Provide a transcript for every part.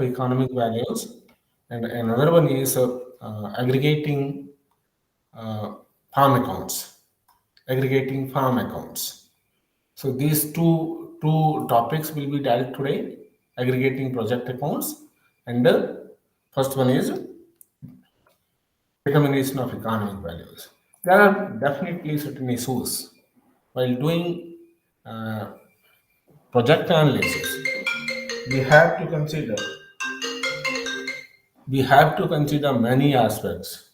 economic values, and another one is aggregating uh, farm accounts. Aggregating farm accounts. So these two topics will be dealt today: aggregating project accounts, and first one is determination of economic values. There are definitely certain issues while doing uh, project analysis. We have to consider we have to consider many aspects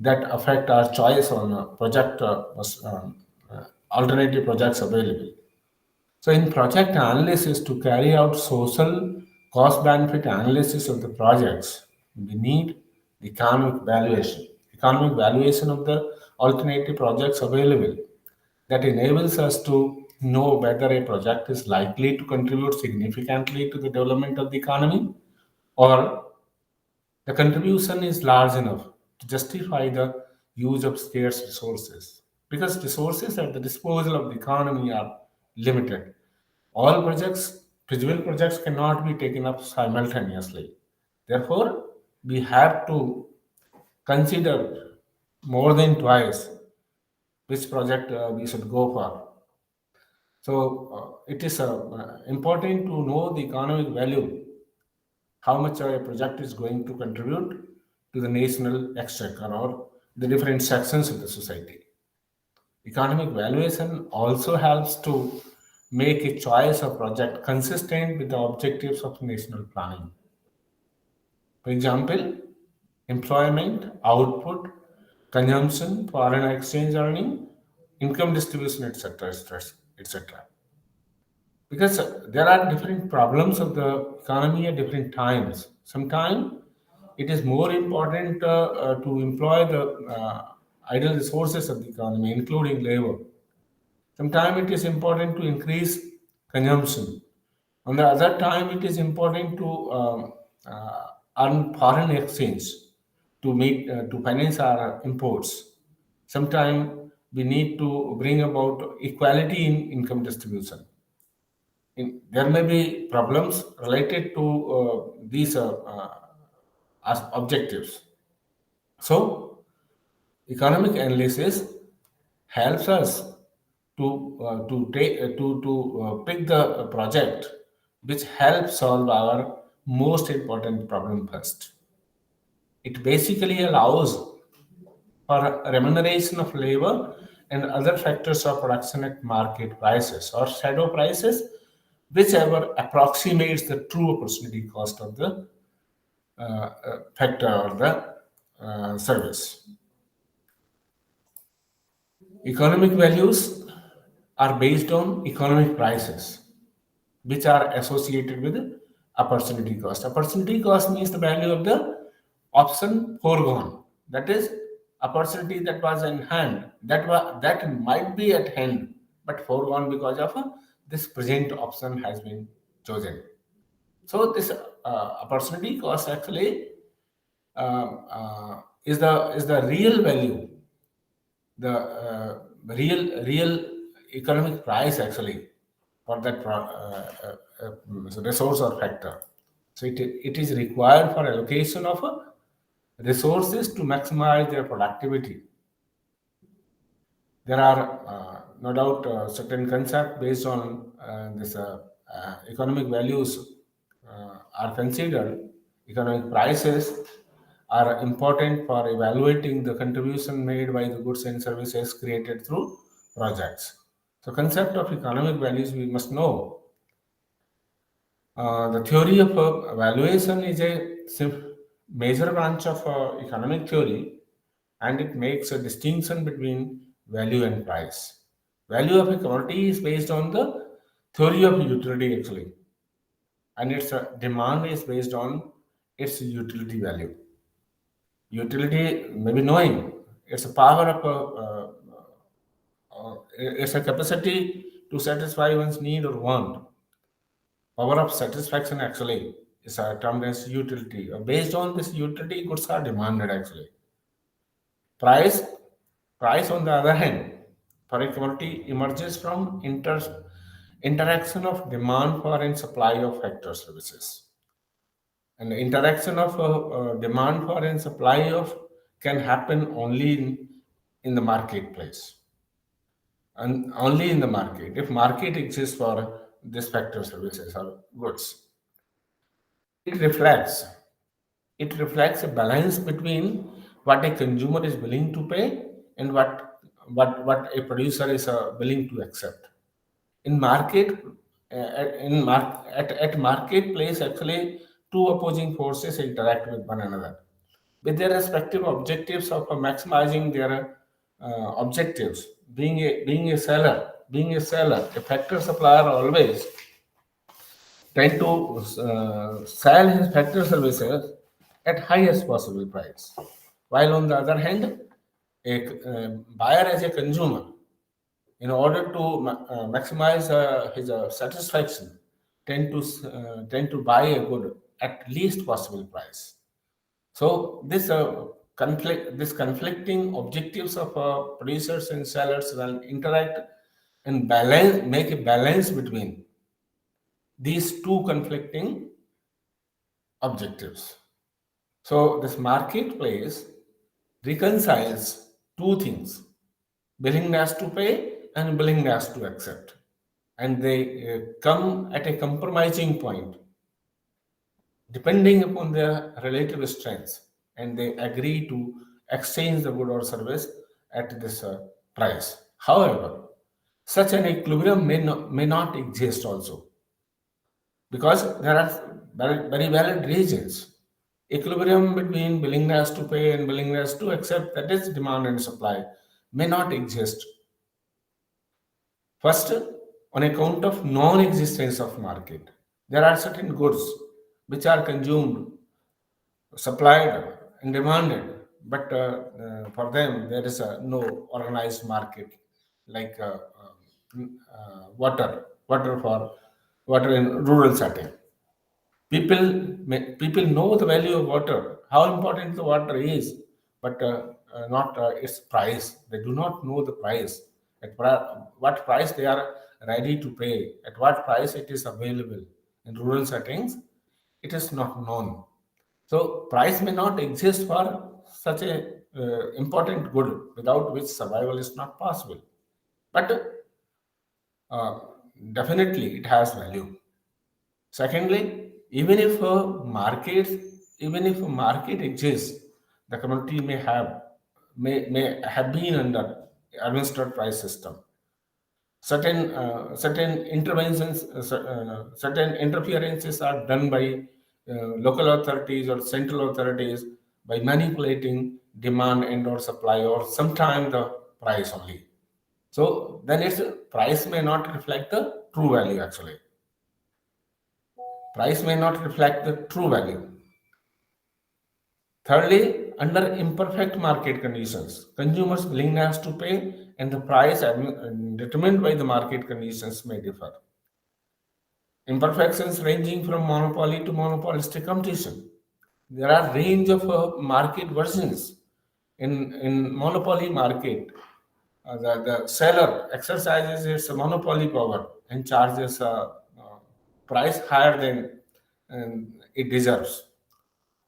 that affect our choice on project alternative projects available. So, in project analysis, to carry out social cost benefit analysis of the projects, we need the economic valuation of the alternative projects available that enables us to know whether a project is likely to contribute significantly to the development of the economy, or the contribution is large enough to justify the use of scarce resources. Because resources at the disposal of the economy are limited. All projects, feasible projects, cannot be taken up simultaneously. Therefore, we have to consider more than twice which project we should go for. So, it is important to know the economic value, how much a project is going to contribute to the national exchequer or the different sections of the society. Economic valuation also helps to make a choice of project consistent with the objectives of national planning. For example, employment, output, consumption, foreign exchange earning, income distribution, etc., etc., etc. Because there are different problems of the economy at different times. Sometimes it is more important to employ the idle resources of the economy, including labor. Sometimes it is important to increase consumption. On the other time, it is important to earn foreign exchange to make to finance our imports. Sometimes we need to bring about equality in income distribution. There may be problems related to these objectives. So, economic analysis helps us to pick the project which helps solve our most important problem first. It basically allows for remuneration of labor and other factors of production at market prices or shadow prices, whichever approximates the true opportunity cost of the factor or the service. Economic values are based on economic prices, which are associated with opportunity cost. Opportunity cost means the value of the option foregone. That is, opportunity that was in hand, that might be at hand, but foregone because of this present option has been chosen. So this opportunity cost actually is the real value, the real economic price actually for that resource or factor. So it is required for allocation of resources to maximize their productivity. There are no doubt certain concepts based on this economic values are considered. Economic prices are important for evaluating the contribution made by the goods and services created through projects. So, concept of economic values we must know. The theory of valuation is a major branch of economic theory, and it makes a distinction between value and price. Value of a commodity is based on the theory of utility actually, and its demand is based on its utility value. Utility may be knowing it's a power of it's a capacity to satisfy one's need or want. Power of satisfaction actually is termed as utility. Based on this utility, goods are demanded actually. Price, price on the other hand, for a commodity emerges from interaction of demand for and supply of factor services. And the interaction of demand for and supply of can happen only in the marketplace and only in the market. If market exists for this factor services or goods, it reflects it reflects a balance between what a consumer is willing to pay and what a producer is willing to accept. In market at marketplace, actually two opposing forces interact with one another with their respective objectives of maximizing their objectives. Being a seller, a factor supplier always tend to sell his factor services at highest possible price, while on the other hand, a buyer as a consumer, in order to maximize his satisfaction, tend to buy a good at least possible price. So this conflicting objectives of producers and sellers will interact and make a balance between these two conflicting objectives. So this marketplace reconciles two things: willingness to pay and willingness to accept. And they come at a compromising point depending upon their relative strengths, and they agree to exchange the good or service at this price. However, such an equilibrium may not exist also, because there are very valid reasons. Equilibrium between willingness to pay and willingness to accept, that is demand and supply, may not exist. First, on account of non-existence of market, there are certain goods which are consumed, supplied, and demanded, but for them there is no organized market, like water in rural setting. People know the value of water, how important the water is, but not its price. They do not know the price, what price they are ready to pay, at what price it is available. In rural settings, it is not known. So price may not exist for such a important good without which survival is not possible. But uh, definitely it has value. Secondly, even if a market exists, the community may have been under administered price system. Certain interventions, certain interferences are done by local authorities or central authorities by manipulating demand and or supply, or sometimes the price only. So then its price may not reflect the true value actually. Price may not reflect the true value. Thirdly, under imperfect market conditions, consumers' willingness to pay and the price determined by the market conditions may differ. Imperfections ranging from monopoly to monopolistic competition. There are range of market versions. In monopoly market, the seller exercises its monopoly power and charges a price higher than it deserves.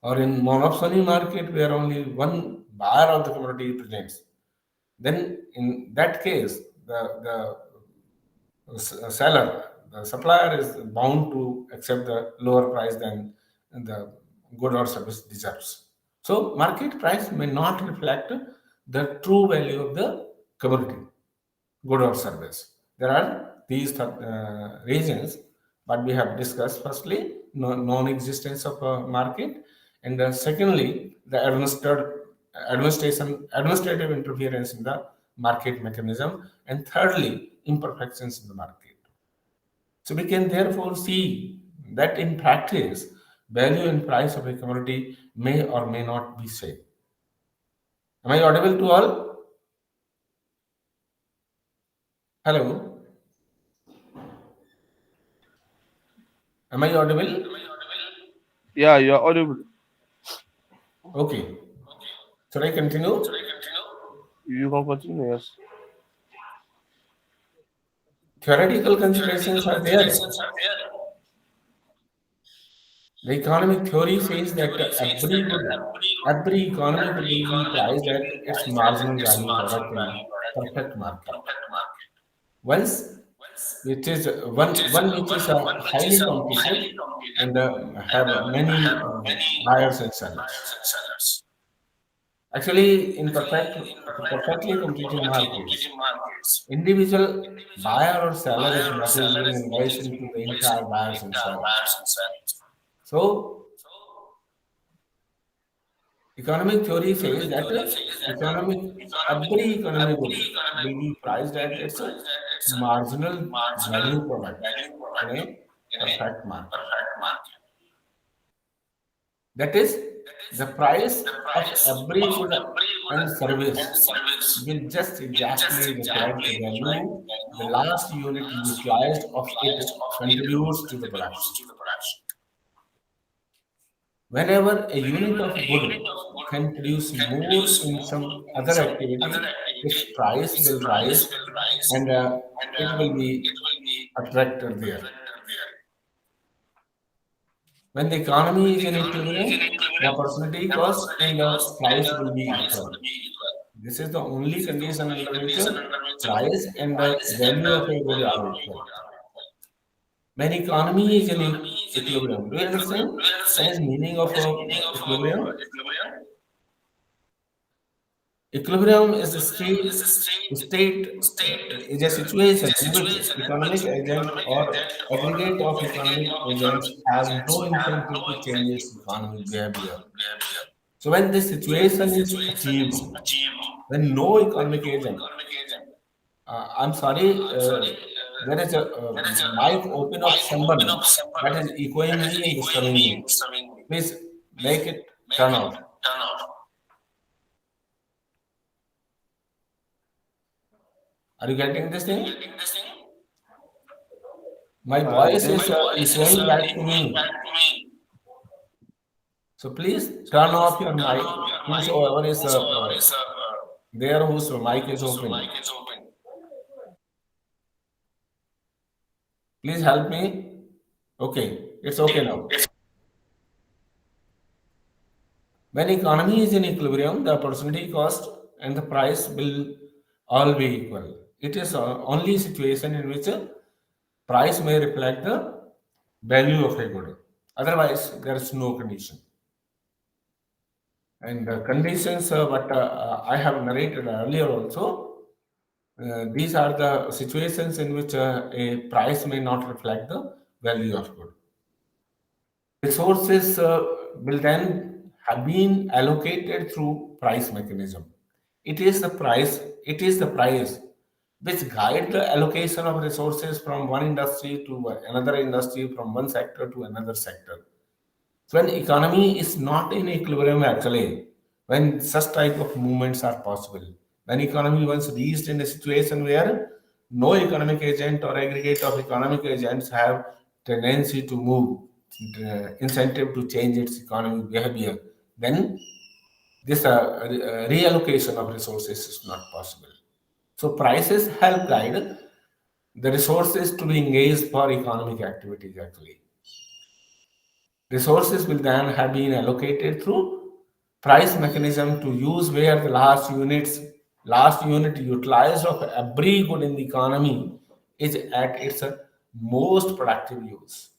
Or in monopoly market where only one buyer of the commodity presents, then in that case, seller, the supplier is bound to accept the lower price than the good or service deserves. So market price may not reflect the true value of the commodity, good or service. There are these reasons, but we have discussed. Firstly, non-existence of a market, and secondly, the administrative interference in the market mechanism, and thirdly, imperfections in the market. So we can therefore see that in practice, value and price of a commodity may or may not be same. Am I audible to all? Hello, am I audible? Yeah, you're audible. Okay. Should I continue? You can continue, yes. Theoretical considerations are there. The economic theory says that every economic good will be priced at its marginal value product in a perfect market. Once which is one which is highly competitive and have many buyers and sellers. Actually, in perfectly competitive markets, individual buyer or seller is not giving invoice into the entire buyers and sellers. So, economic theory says that economic every economic good will be priced at its marginal value product in a perfect market. That is, the price of every good and service will just exactly reflect the value the last unit utilized of it contributes to the production. Whenever a unit of good can produce more in some other activity, its price will rise and it will be attracted there. When the economy is in equilibrium, the opportunity cost and the price will be equal. This is the only condition under which price and the value of a good are equal. When economy is in equilibrium, do you understand what is meaning of equilibrium? Equilibrium is a state is a situation in which economic agent or aggregate of economic agents have no incentive to change its economic behavior. So when this situation is achieved, when no economic agent, I'm sorry, there is a mic open of someone that is echoing me and disturbing me. Please make it turn off. Are you getting this thing? My voice Yes. is echoing back to me. So please turn off your mic. Whosoever is there whose mic is open, please help me. Okay, it's okay now. When economy is in equilibrium, the opportunity cost and the price will all be equal. It is only situation in which price may reflect the value of a good. Otherwise, there is no condition. And the conditions, what I have narrated earlier also, these are the situations in which a price may not reflect the value of good. Resources will then have been allocated through price mechanism. It is the price which guide the allocation of resources from one industry to another industry, from one sector to another sector. So when economy is not in equilibrium actually, when such type of movements are possible, when economy once reached in a situation where no economic agent or aggregate of economic agents have tendency to move, incentive to change its economic behavior, then this reallocation of resources is not possible. So prices help guide the resources to be engaged for economic activities actually. Resources will then have been allocated through price mechanism to use where the last unit utilized of every good in the economy is at its most productive use.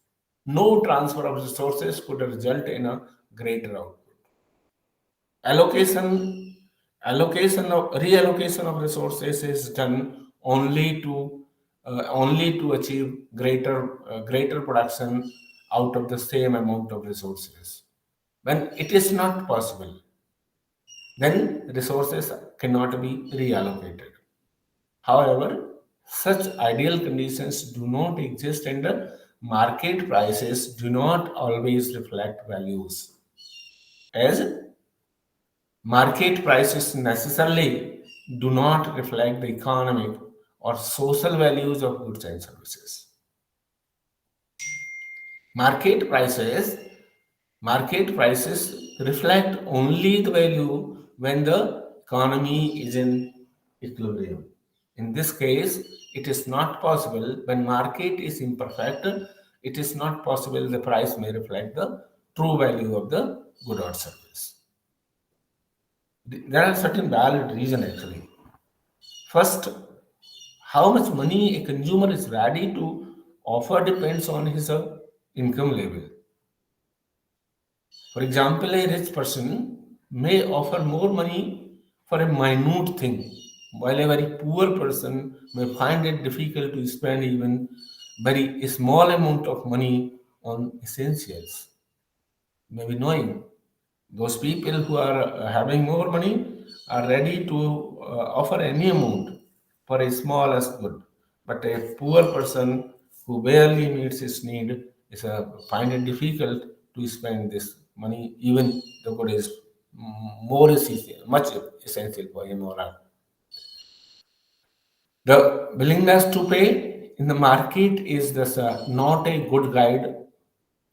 No transfer of resources could result in a greater output. Allocation, allocation of reallocation of resources is done only to achieve greater production out of the same amount of resources. When it is not possible, then resources cannot be reallocated. However, such ideal conditions do not exist and the market prices do not always reflect values. As market prices necessarily do not reflect the economic or social values of goods and services. Market prices Market prices reflect only the value when the economy is in equilibrium. In this case, it is not possible when market is imperfect. It is not possible the price may reflect the true value of the good or service. There are certain valid reasons actually. First, how much money a consumer is ready to offer depends on his income level. For example, a rich person may offer more money for a minute thing, while a very poor person may find it difficult to spend even very small amount of money on essentials. Maybe knowing those people who are having more money are ready to offer any amount for a small as good, but a poor person who barely meets his need is find it difficult to spend this money, even the good is more essential, much essential for him or her. The willingness to pay in the market is thus not a good guide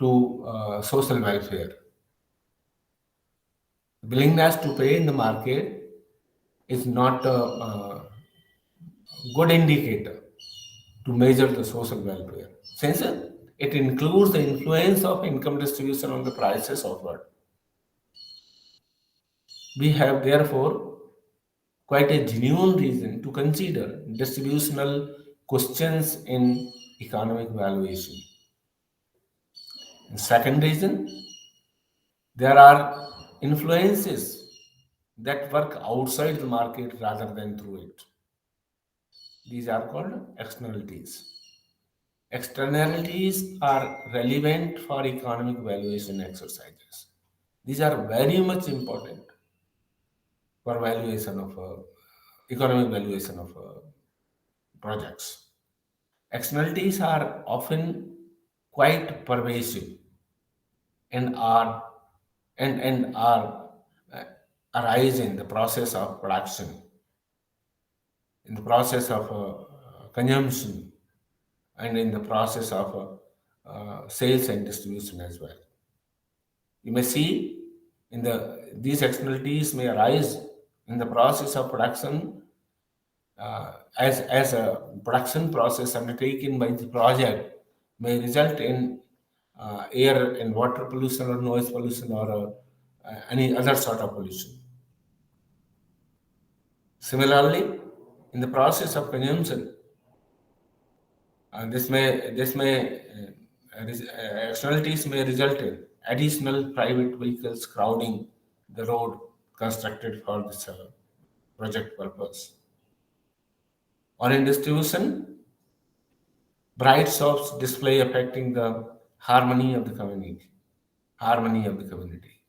to social welfare. Willingness to pay in the market is not a good indicator to measure the social welfare, since it includes the influence of income distribution on the prices offered. We have therefore quite a genuine reason to consider distributional questions in economic valuation. And second reason, there are influences that work outside the market rather than through it. These are called externalities. Externalities are relevant for economic valuation exercises. These are very much important for valuation of economic valuation of projects. Externalities are often quite pervasive and are uh, arise in the process of production, in the process of consumption, and in the process of sales and distribution as well. You may see in these externalities may arise in the process of production as a production process undertaken by the project may result in air and water pollution or noise pollution or any other sort of pollution. Similarly, in the process of consumption, externalities may result in additional private vehicles crowding the road constructed for this project purpose. Or in distribution, bright shops display affecting the harmony of the community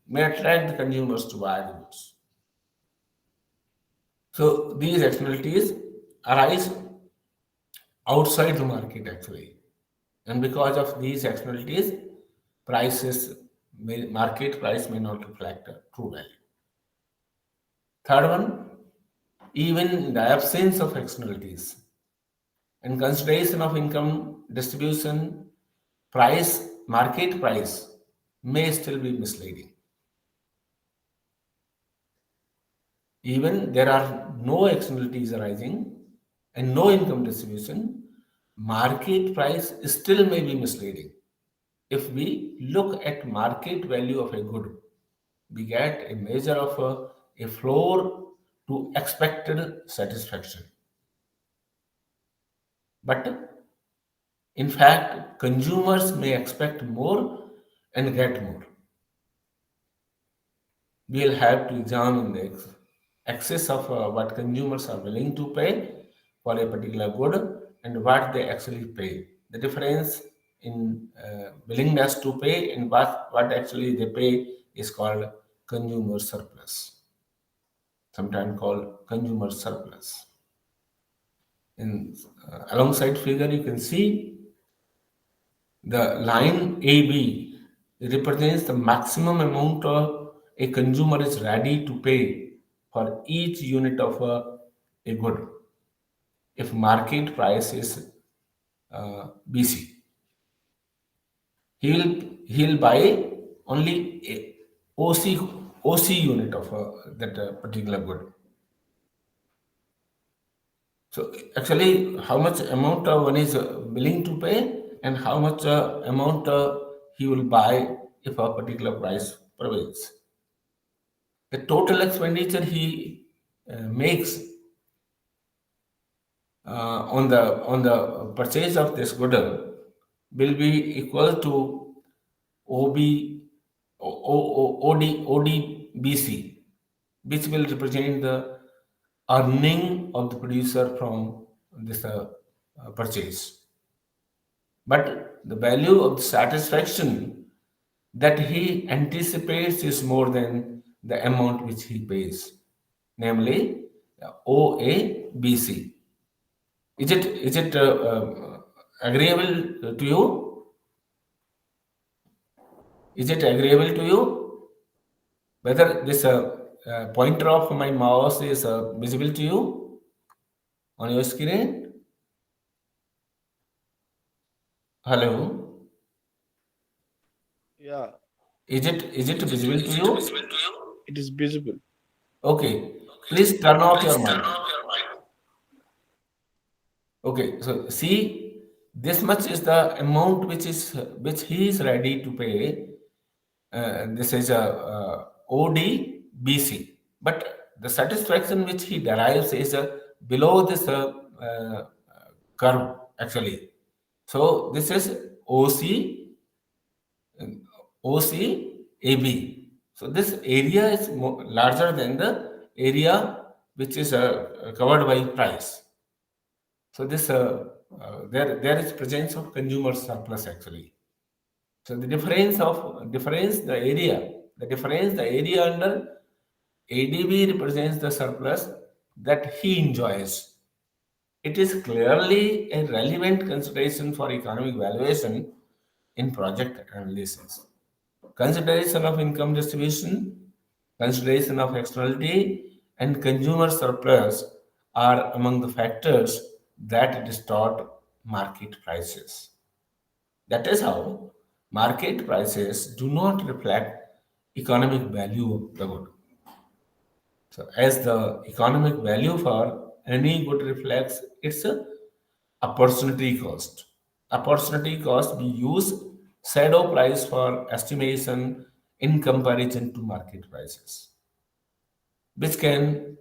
may attract the consumers to buy the goods. So these externalities arise outside the market actually, and because of these externalities, market price may not reflect a true value. Third one, even in the absence of externalities and consideration of income distribution, market price may still be misleading. Even there are no externalities arising and no income distribution, market price still may be misleading. If we look at market value of a good, we get a measure of a floor to expected satisfaction. But in fact, consumers may expect more and get more. We'll have to examine the excess of what consumers are willing to pay for a particular good and what they actually pay. The difference in willingness to pay and what actually they pay is called consumer surplus, sometimes called consumer surplus. In alongside figure, you can see the line AB represents the maximum amount a consumer is ready to pay for each unit of a good if market price is BC. He'll buy only a OC unit of that particular good. So actually, how much amount one is willing to pay and how much amount he will buy if a particular price prevails. The total expenditure he makes on the purchase of this good will be equal to OB, ODBC, which will represent the earning of the producer from this purchase. But the value of the satisfaction that he anticipates is more than the amount which he pays, namely OABC. Is it agreeable to you? Is it agreeable to you? Whether this pointer of my mouse is visible to you on your screen? Hello? Yeah, Is it visible to you? it is visible. Okay. Please turn off your mic. Okay. So see, this much is the amount which he is ready to pay. This is a ODBC. But the satisfaction which he derives is below this curve actually. So this is OC OCAB. So this area is larger than the area which is covered by price. So this there is presence of consumer surplus actually. So the area under ADB represents the surplus that he enjoys. It is clearly a relevant consideration for economic valuation in project analysis. Consideration of income distribution, consideration of externality, and consumer surplus are among the factors that distort market prices. That is how market prices do not reflect economic value of the good. So, as the economic value for any good reflects its opportunity cost. Opportunity cost we use shadow price for estimation in comparison to market prices, which can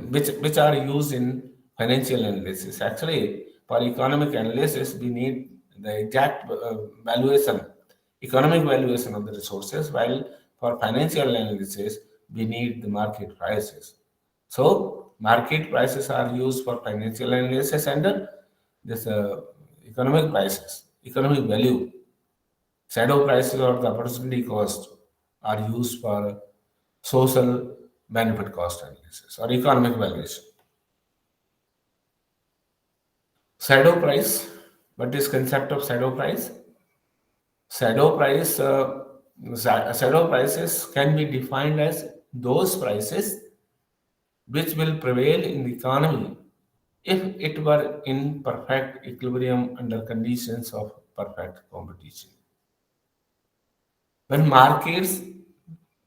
which are used in financial analysis. Actually, for economic analysis, we need the exact valuation, economic valuation of the resources, while for financial analysis, we need the market prices. So, market prices are used for financial analysis and this economic prices, economic value, shadow prices or the opportunity cost are used for social benefit cost analysis or economic valuation. Shadow price. What is concept of shadow price? Shadow price. Shadow prices can be defined as those prices which will prevail in the economy if it were in perfect equilibrium under conditions of perfect competition. When markets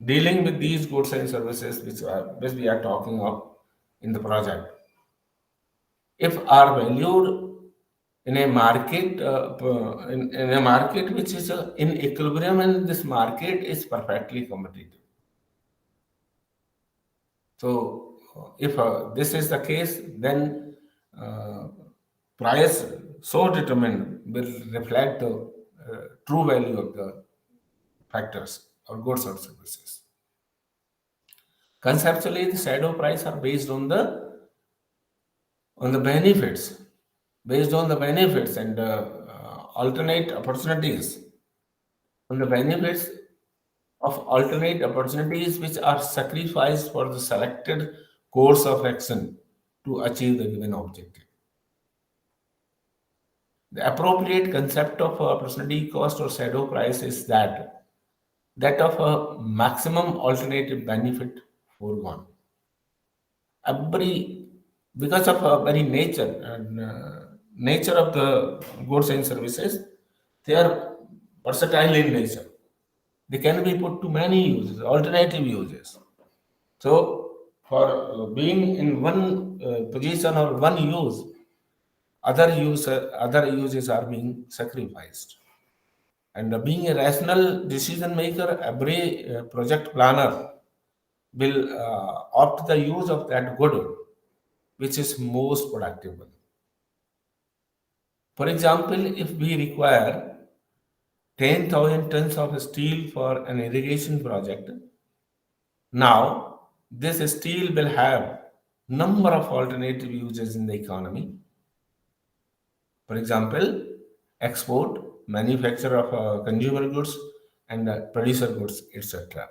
dealing with these goods and services which we are talking of in the project, if are valued in a market in a market which is in equilibrium and this market is perfectly competitive. So if this is the case, then uh, price so determined will reflect the true value of the factors or goods or services. Conceptually, the shadow price are based on the benefits, based on the benefits and alternate opportunities, on the benefits of alternate opportunities which are sacrificed for the selected course of action to achieve the given objective. The appropriate concept of opportunity cost or shadow price is that of a maximum alternative benefit foregone. Every because of very nature and nature of the goods and services, they are versatile in nature. They can be put to many uses, alternative uses. So, for being in one position or one use, other uses are being sacrificed. And being a rational decision maker, every project planner will opt the use of that good, which is most productive. For example, if we require 10,000 tons of steel for an irrigation project, now this steel will have number of alternative uses in the economy. For example, export, manufacture of consumer goods and producer goods, etc.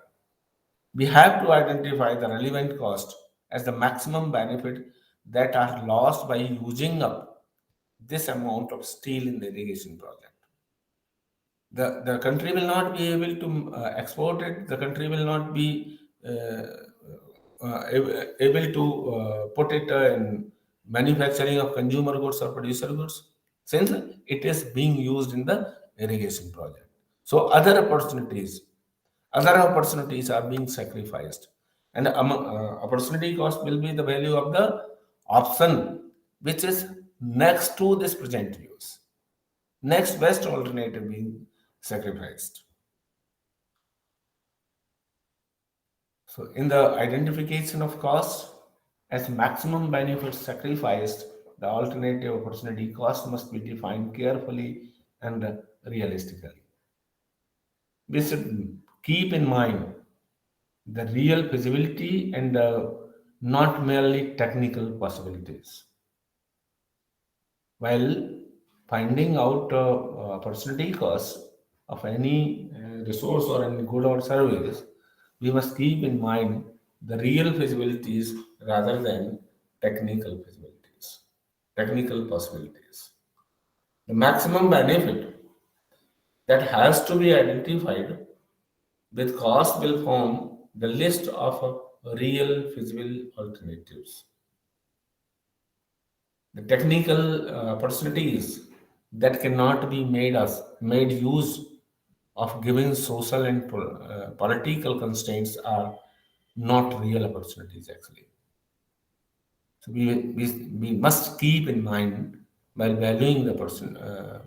We have to identify the relevant cost as the maximum benefit that are lost by using up this amount of steel in the irrigation project. The country will not be able to export it. The country will not be able to put it in manufacturing of consumer goods or producer goods since it is being used in the irrigation project. So other opportunities are being sacrificed, and opportunity cost will be the value of the option which is next to this present use, next best alternative being sacrificed. So, in the identification of costs as maximum benefit sacrificed, the alternative opportunity cost must be defined carefully and realistically. We should keep in mind the real feasibility and not merely technical possibilities. While finding out opportunity costs of any resource or any good or service, we must keep in mind the real feasibilities rather than technical feasibilities, technical possibilities. The maximum benefit that has to be identified with cost will form the list of real feasible alternatives. The technical opportunities that cannot be made use of given social and political constraints are not real opportunities actually. So we must keep in mind while valuing the person,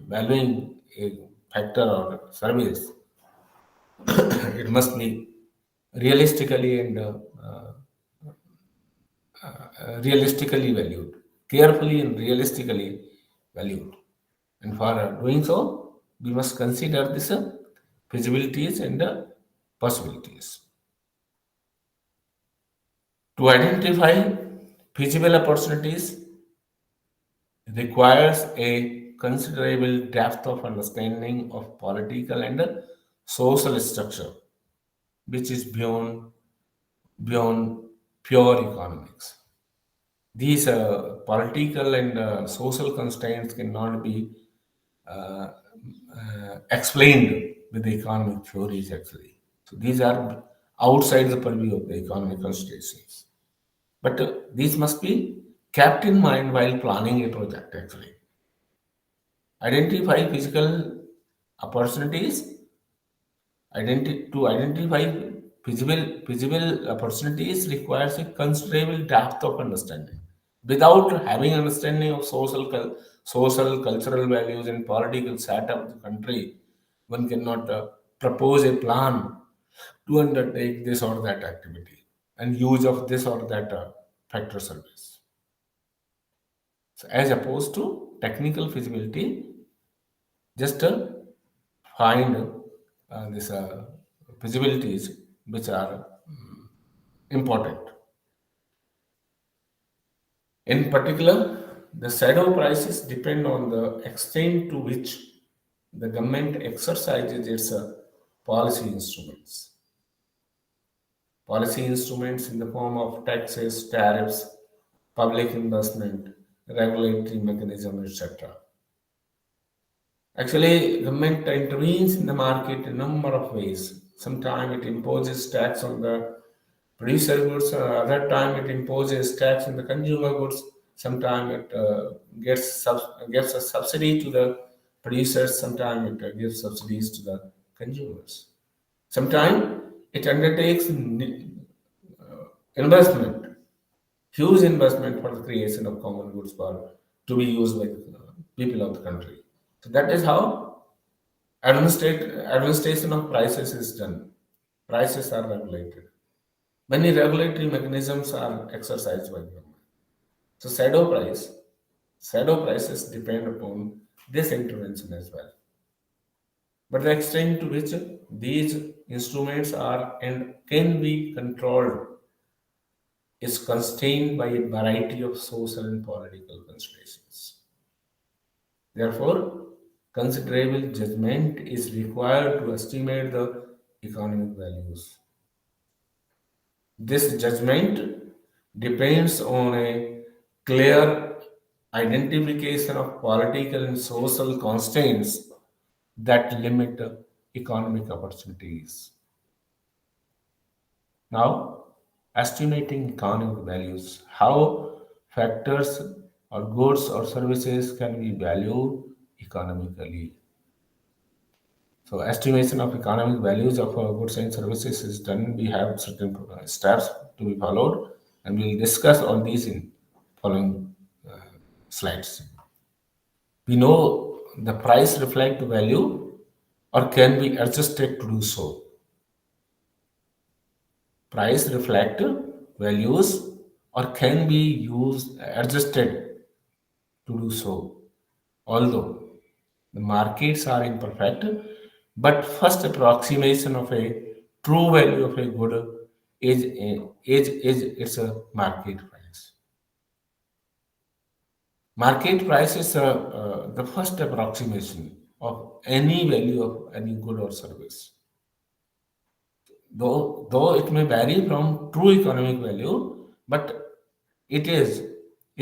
valuing a factor or service, it must be realistically and realistically valued, carefully and realistically valued. And for doing so, we must consider this feasibilities and possibilities. To identify feasible opportunities requires a considerable depth of understanding of political and social structure, which is beyond pure economics. These political and social constraints cannot be uh, explained with the economic theories actually. So these are outside the purview of the economic considerations. But these must be kept in mind while planning a project actually. Identify physical opportunities. To identify feasible opportunities requires a considerable depth of understanding. Without having understanding of social, cultural values and political setup of the country, one cannot propose a plan to undertake this or that activity and use of this or that factor service. So, as opposed to technical feasibility, just find these feasibilities which are important. In particular, the shadow prices depend on the extent to which the government exercises its policy instruments. Policy instruments in the form of taxes, tariffs, public investment, regulatory mechanism, etc. Actually, government intervenes in the market in a number of ways. Sometimes it imposes tax on the producer goods, other time it imposes tax on the consumer goods. Sometimes it gives a subsidy to the producers. Sometimes it gives subsidies to the consumers. Sometimes it undertakes investment, huge investment for the creation of common goods for to be used by the people of the country. So that is how Administration of prices is done. Prices are regulated. Many regulatory mechanisms are exercised by government. So shadow prices depend upon this intervention as well. But the extent to which these instruments are and can be controlled is constrained by a variety of social and political considerations. Therefore, considerable judgment is required to estimate the economic values. This judgment depends on a clear identification of political and social constraints that limit economic opportunities. Now, estimating economic values, how factors or goods or services can be valued economically. So, estimation of economic values of goods and services is done. We have certain steps to be followed, and we'll discuss all these in following slides. We know the price reflect value or can be adjusted to do so. Price reflect values or can be used adjusted to do so. Although the markets are imperfect, but first approximation of a true value of a good is its a market price. Market price is the first approximation of any value of any good or service. Though it may vary from true economic value, but it is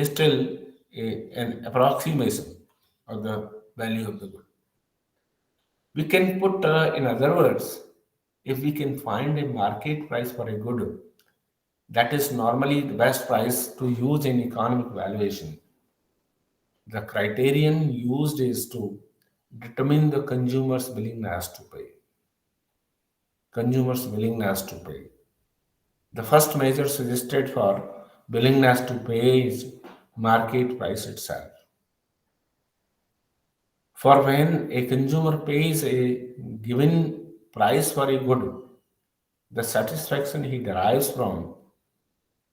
still an approximation of the value of the good. We can put, in other words, if we can find a market price for a good, that is normally the best price to use in economic valuation. The criterion used is to determine the consumer's willingness to pay. Consumer's willingness to pay. The first measure suggested for willingness to pay is market price itself. For when a consumer pays a given price for a good, the satisfaction he derives from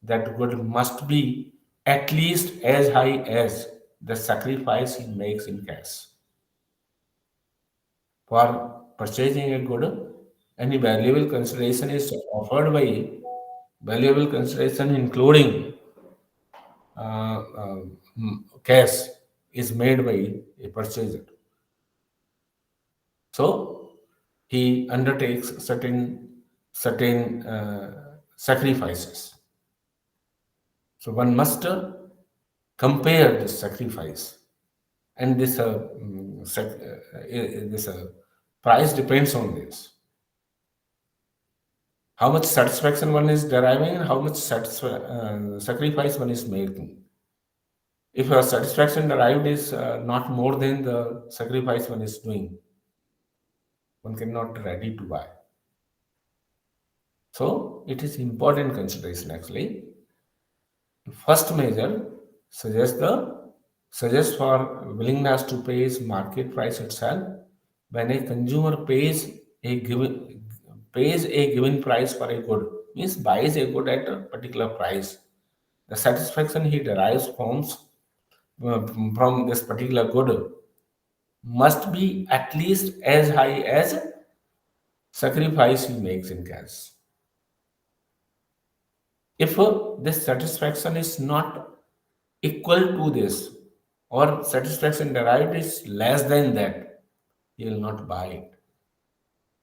that good must be at least as high as the sacrifice he makes in cash. For purchasing a good, any valuable consideration is offered by valuable consideration including cash is made by a purchaser. So he undertakes certain sacrifices. So one must compare this sacrifice and this price depends on this. How much satisfaction one is deriving and how much sacrifice one is making. If your satisfaction derived is not more than the sacrifice one is doing, one cannot ready to buy. So it is important consideration actually. The first measure suggests suggests for willingness to pay is market price itself. When a consumer pays a given price for a good, means buys a good at a particular price, the satisfaction he derives from this particular good must be at least as high as sacrifice he makes in cash. If this satisfaction is not equal to this or satisfaction derived is less than that, he will not buy it.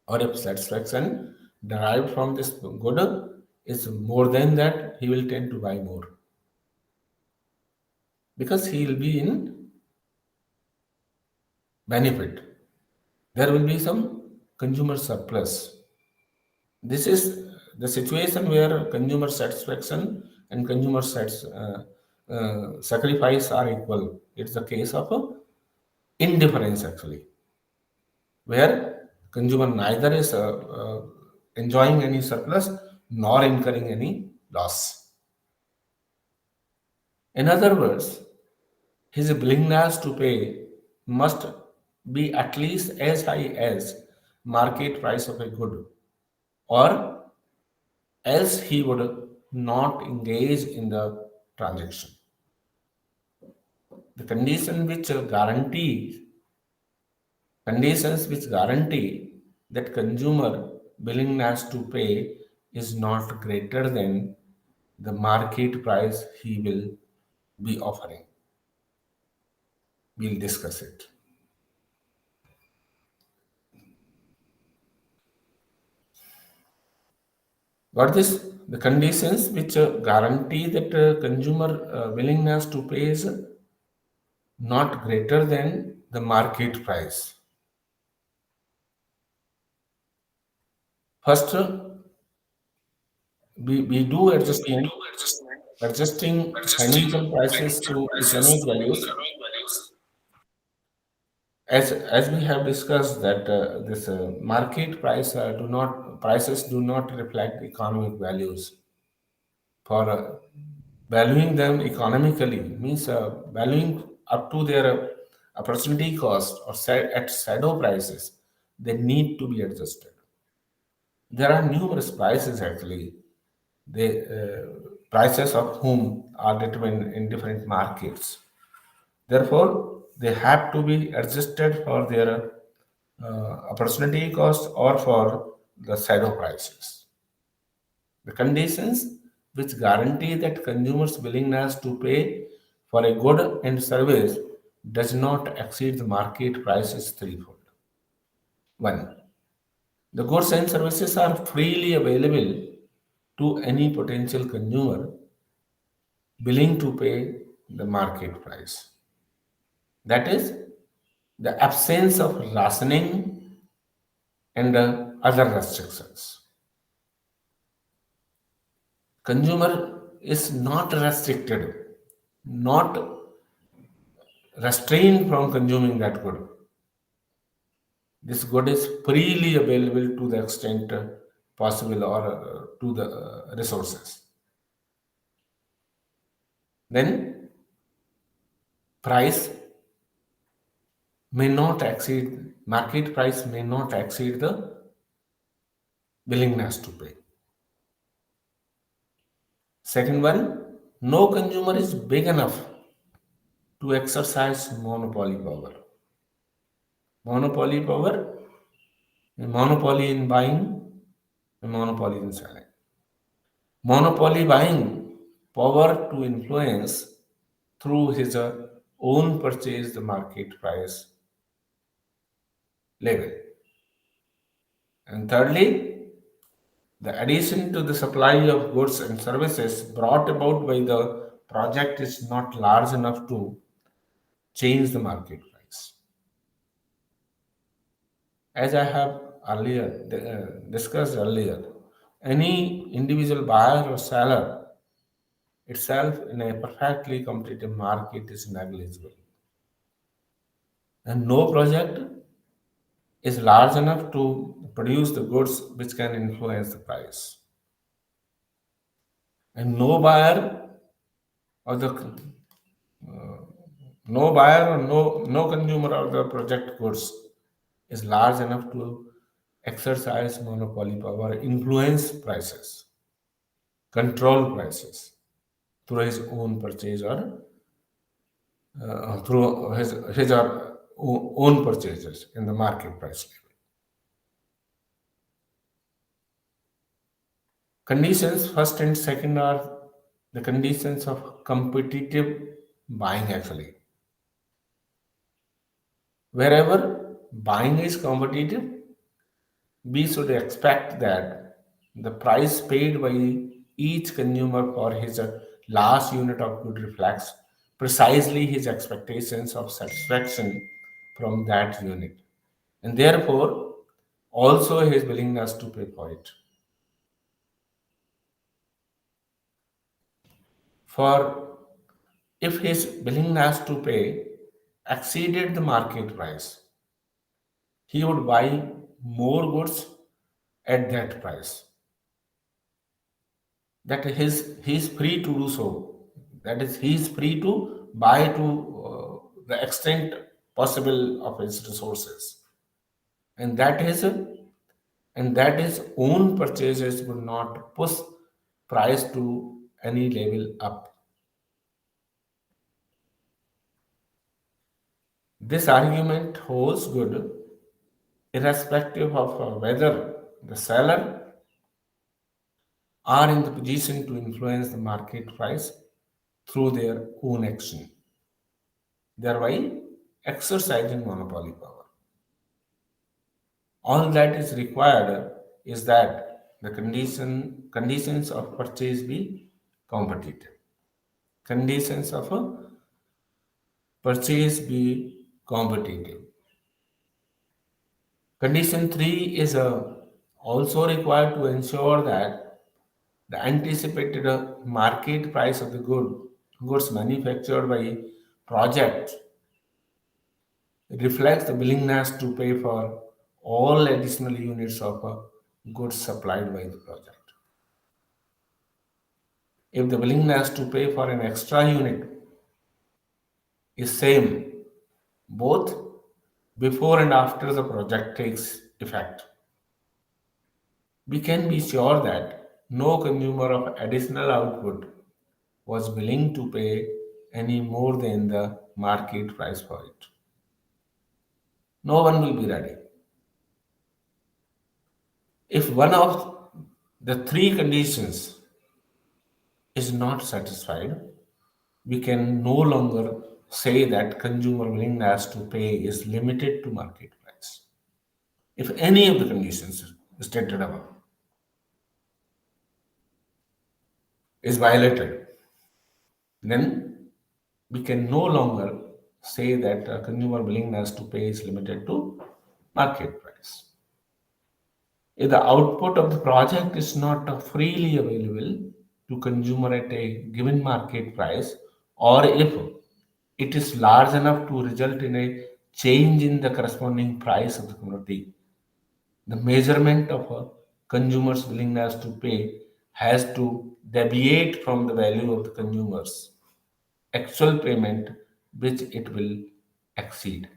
Or if satisfaction derived from this good is more than that, he will tend to buy more because he will be in benefit. There will be some consumer surplus. This is the situation where consumer satisfaction and sacrifice are equal. It's the case of indifference actually, where consumer neither is enjoying any surplus nor incurring any loss. In other words, his willingness to pay must be at least as high as market price of a good, or else he would not engage in the transaction. The conditions which guarantee that consumer willingness to pay is not greater than the market price he will be offering. We'll discuss it. What is the conditions which guarantee that consumer willingness to pay is not greater than the market price? First, we do adjusting financial prices to economic values. As we have discussed that this market prices do not reflect economic values. For valuing them economically means valuing up to their opportunity cost or set at shadow prices, they need to be adjusted. There are numerous prices actually. The prices of whom are determined in different markets. Therefore, they have to be adjusted for their opportunity cost or for the shadow prices. The conditions which guarantee that consumers' willingness to pay for a good and service does not exceed the market prices threefold. One, the goods and services are freely available to any potential consumer willing to pay the market price. That is, the absence of rationing and other restrictions. Consumer is not restricted, not restrained from consuming that good. This good is freely available to the extent possible or to the resources. Then price may not exceed, market price may not exceed the willingness to pay. Second one, no consumer is big enough to exercise monopoly power. Monopoly power, a monopoly in buying, a monopoly in selling. Monopoly buying, power to influence through his own purchase the market price level. And thirdly, the addition to the supply of goods and services brought about by the project is not large enough to change the market price. As I have discussed earlier, any individual buyer or seller itself in a perfectly competitive market is negligible. And no project is large enough to produce the goods which can influence the price. And or the no buyer or no consumer of the project goods is large enough to exercise monopoly power, influence prices, control prices through his own purchase or through his or own purchases in the market price level. Conditions first and second are the conditions of competitive buying actually. Wherever buying is competitive, we should expect that the price paid by each consumer for his last unit of good reflects precisely his expectations of satisfaction from that unit, and therefore also his willingness to pay for it. For if his willingness to pay exceeded the market price, he would buy more goods at that price. That he is free to do so. That is, he is free to buy to the extent possible of its resources, and that is own purchases would not push price to any level up. This argument holds good irrespective of whether the seller are in the position to influence the market price through their own action, thereby exercising monopoly power. All that is required is that the conditions of purchase be competitive. Conditions of a purchase be competitive. Condition 3 is also required to ensure that the anticipated market price of the goods manufactured by project reflects the willingness to pay for all additional units of goods supplied by the project. If the willingness to pay for an extra unit is same both before and after the project takes effect, we can be sure that no consumer of additional output was willing to pay any more than the market price for it. No one will be ready. If one of the three conditions is not satisfied, we can no longer say that consumer willingness to pay is limited to market price. If any of the conditions stated above is violated, then we can no longer say that consumer willingness to pay is limited to market price. If the output of the project is not freely available to consumer at a given market price, or if it is large enough to result in a change in the corresponding price of the commodity, the measurement of a consumer's willingness to pay has to deviate from the value of the consumer's actual payment, which it will exceed.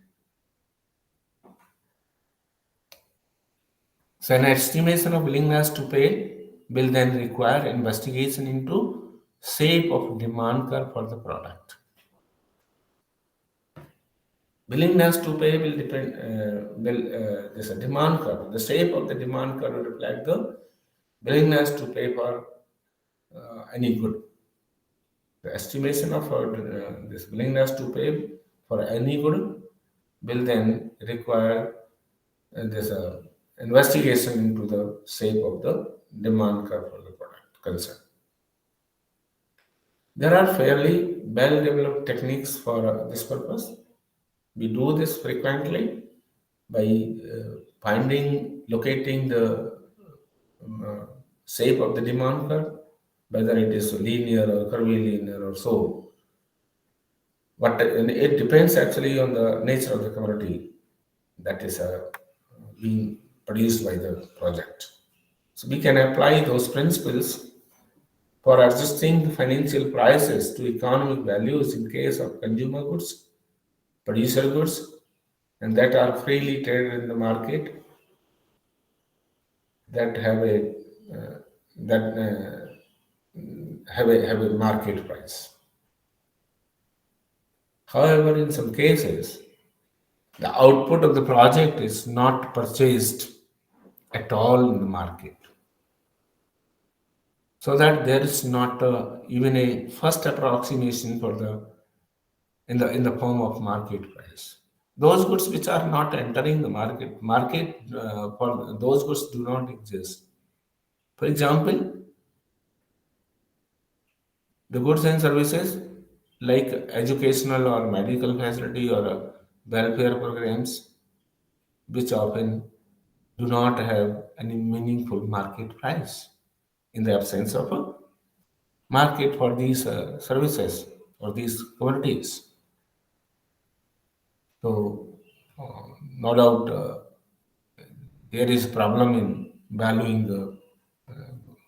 So, an estimation of willingness to pay will then require investigation into shape of demand curve for the product. Willingness to pay will depend. There's a demand curve. The shape of the demand curve will reflect the willingness to pay for any good. The estimation of this willingness to pay for any good will then require this investigation into the shape of the demand curve for the product concerned. There are fairly well developed techniques for this purpose. We do this frequently by locating the shape of the demand curve, whether it is linear or curvilinear or so. But it depends actually on the nature of the commodity that is being produced by the project. So we can apply those principles for adjusting the financial prices to economic values in case of consumer goods, producer goods, and that are freely traded in the market that that have a market price. However, in some cases, the output of the project is not purchased at all in the market, so that there is not even a first approximation for the in the form of market price. Those goods which are not entering the market for those goods do not exist. For example, the goods and services like educational or medical facility or welfare programs, which often do not have any meaningful market price in the absence of a market for these services or these commodities. So, no doubt there is a problem in valuing the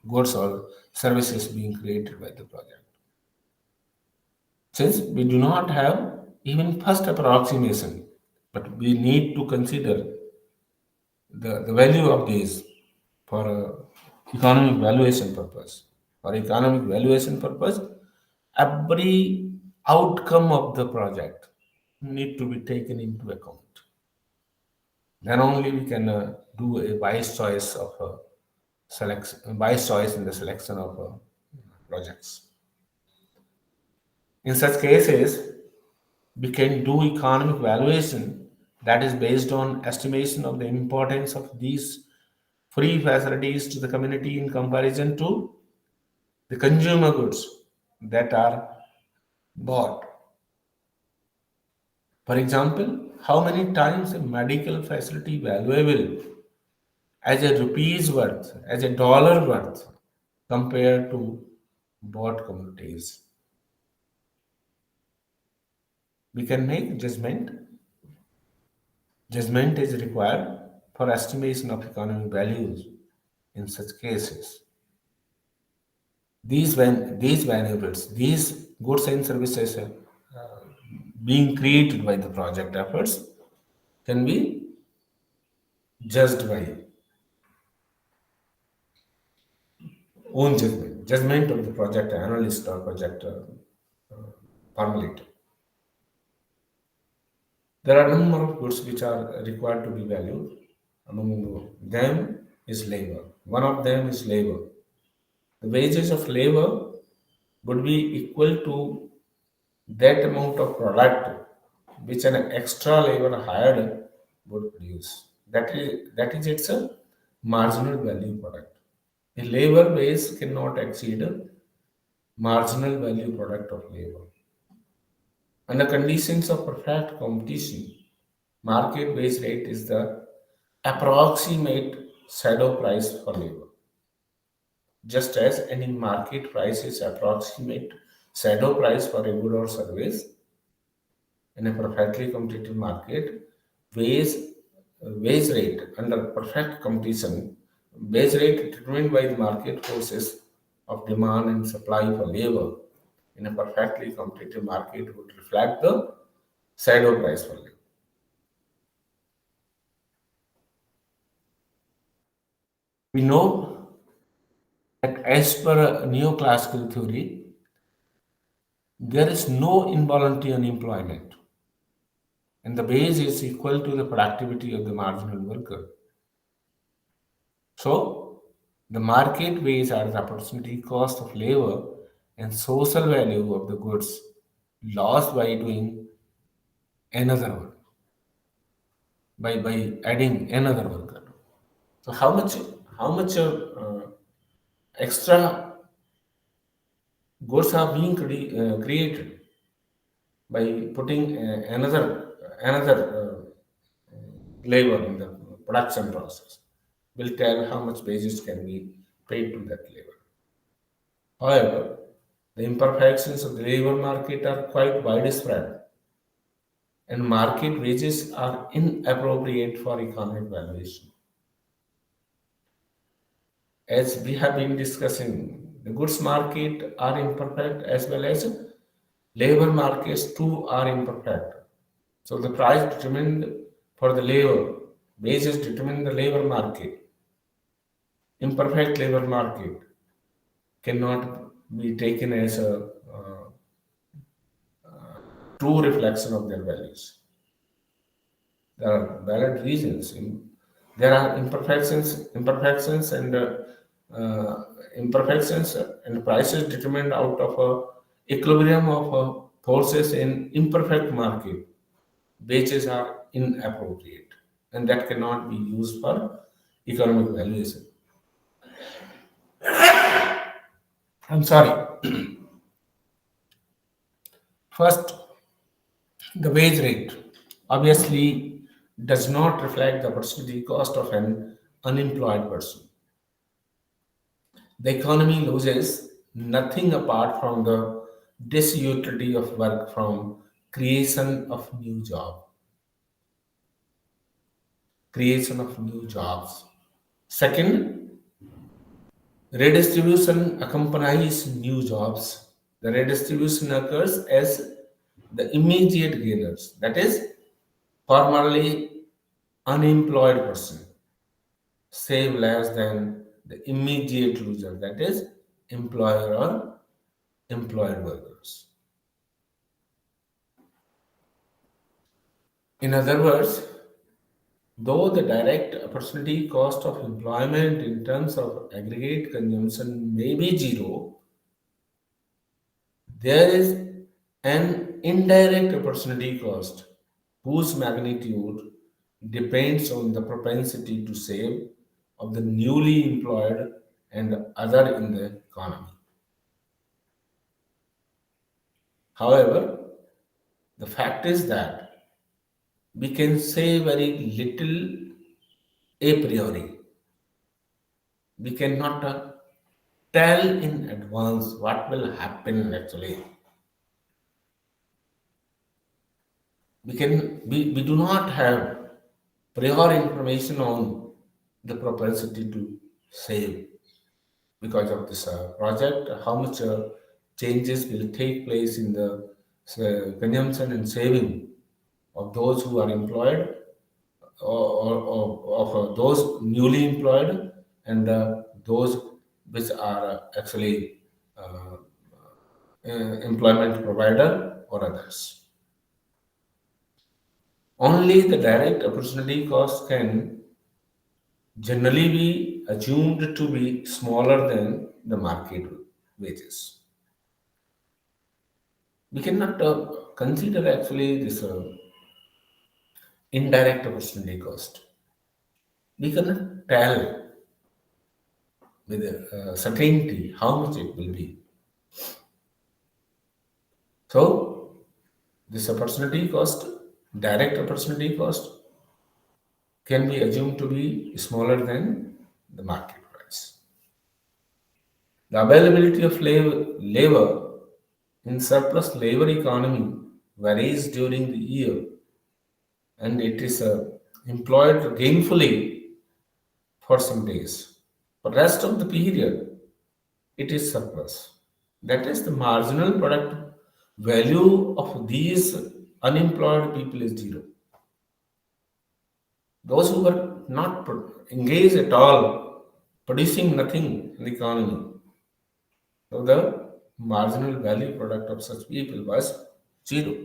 goods or services being created by the project. Since we do not have even first approximation But we need to consider the value of these for economic valuation purpose. For economic valuation purpose, every outcome of the project need to be taken into account. Then only we can do a wise choice of wise choice in the selection of projects. In such cases, we can do economic valuation that is based on estimation of the importance of these free facilities to the community in comparison to the consumer goods that are bought. For example, how many times a medical facility valuable as a rupees worth, as a dollar worth compared to bought commodities. We can make judgment. Judgment is required for estimation of economic values in such cases. These variables, these goods and services being created by the project efforts can be judged by own judgment of the project analyst or project formulator. There are a number of goods which are required to be valued. Among them is labor. One of them is labor. The wages of labor would be equal to that amount of product which an extra labor hired would produce. That is its a marginal value product. A labor base cannot exceed a marginal value product of labor. Under conditions of perfect competition, market base rate is the approximate shadow price for labor. Just as any market price is approximate shadow price for a good or service, in a perfectly competitive market, wage, wage rate under perfect competition, wage rate determined by the market forces of demand and supply for labor in a perfectly competitive market would reflect the shadow price for labor. We know that as per neoclassical theory, there is no involuntary unemployment, and the wage is equal to the productivity of the marginal worker. So, the market wage are the opportunity cost of labor and social value of the goods lost by doing another one, by adding another worker. So, how much extra goods are being created by putting another labor in the production process will tell how much wages can be paid to that labor. However, the imperfections of the labor market are quite widespread, and market wages are inappropriate for economic valuation. As we have been discussing, the goods market are imperfect as well as labor markets too are imperfect. So the price determined for the labor, wages determine the labor market. Imperfect labor market cannot be taken as a true reflection of their values. There are valid reasons. There are imperfections and prices determined out of a equilibrium of forces in imperfect market. Wages are inappropriate, and that cannot be used for economic valuation. I'm sorry. First, the wage rate obviously does not reflect the opportunity cost of an unemployed person. The economy loses nothing apart from the disutility of work from creation of new job, creation of new jobs. Second, redistribution accompanies new jobs. The redistribution occurs as the immediate gainers, that is, formerly unemployed person save less than the immediate loser, that is, employer or employed workers. In other words, though the direct opportunity cost of employment in terms of aggregate consumption may be zero, there is an indirect opportunity cost whose magnitude depends on the propensity to save of the newly employed and other in the economy. However, the fact is that we can say very little a priori. We cannot tell in advance what will happen actually. We do not have prior information on the propensity to save because of this project, how much changes will take place in the consumption and saving of those who are employed or of those newly employed and those which are actually uh, employment provider or others. Only the direct opportunity cost can generally be assumed to be smaller than the market wages. We cannot consider actually this indirect opportunity cost. We cannot tell with certainty how much it will be. So, this opportunity cost, direct opportunity cost, can be assumed to be smaller than the market price. The availability of labor in surplus labor economy varies during the year and it is employed gainfully for some days. For rest of the period, it is surplus. That is the marginal product value of these unemployed people is zero. Those who were not engaged at all, producing nothing in the economy. So the marginal value product of such people was zero.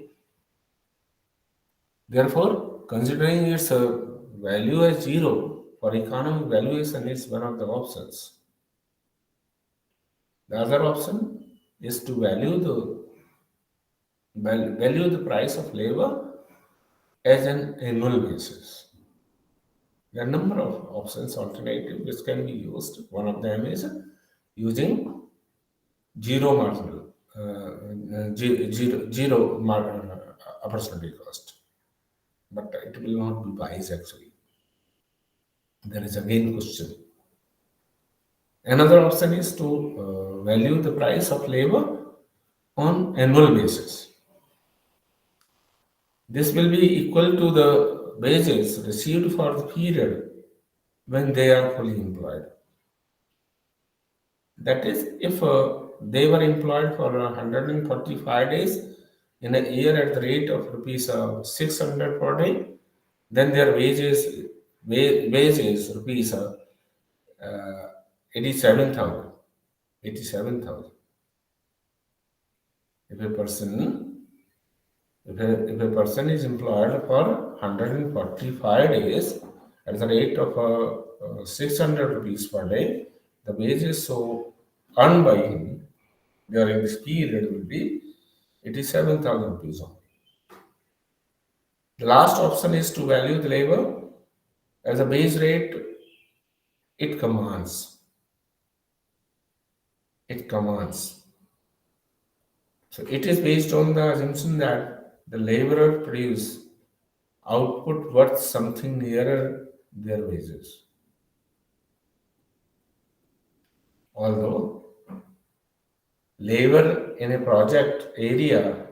Therefore, considering its value as zero for economic valuation is one of the options. The other option is to value the price of labor as an annual basis. There are a number of options, alternative which can be used. One of them is using zero marginal, opportunity cost. But it will not be wise actually. There is again question. Another option is to value the price of labor on annual basis. This will be equal to the wages received for the period when they are fully employed. That is, if they were employed for 145 days in a year at the rate of rupees 600 per day, then their wages rupees 87,000. 87,000. If a person if a person is employed for 145 days at the rate of 600 rupees per day, the wages so earned by him during this period will be 87,000 rupees only. The last option is to value the labor as a base rate it commands. It commands. So it is based on the assumption that the laborer produce output worth something nearer their wages. Although labor in a project area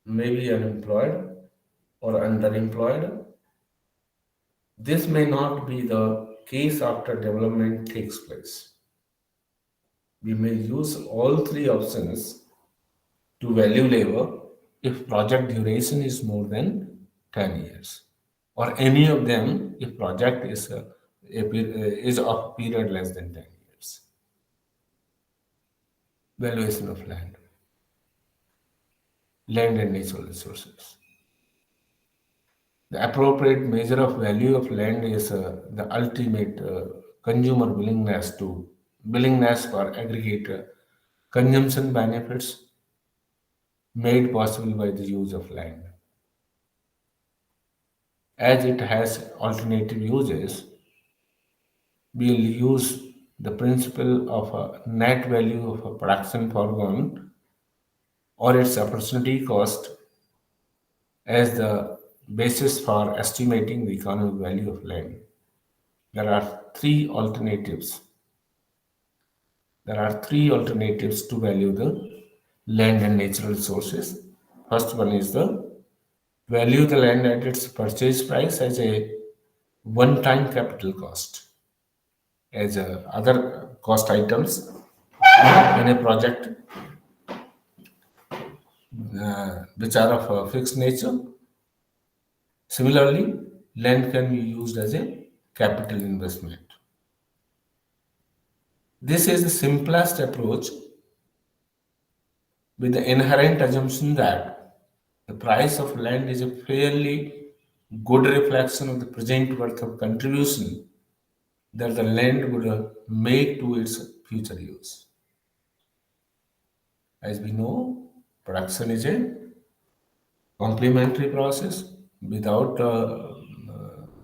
may be unemployed or underemployed, this may not be the case after development takes place. We may use all three options to value labor if project duration is more than 10 years. or any of them if project is of period less than 10 years. Valuation of land and natural resources. The appropriate measure of value of land is the ultimate consumer willingness for aggregate consumption benefits made possible by the use of land. As it has alternative uses, we'll use the principle of a net value of a production foregone or its opportunity cost as the basis for estimating the economic value of land. There are three alternatives. There are three alternatives to value the land and natural resources. First one is the value the land at its purchase price as a one-time capital cost, as other cost items in a project which are of a fixed nature. Similarly, land can be used as a capital investment. This is the simplest approach with the inherent assumption that the price of land is a fairly good reflection of the present worth of contribution that the land would make to its future use. As we know, production is a complementary process without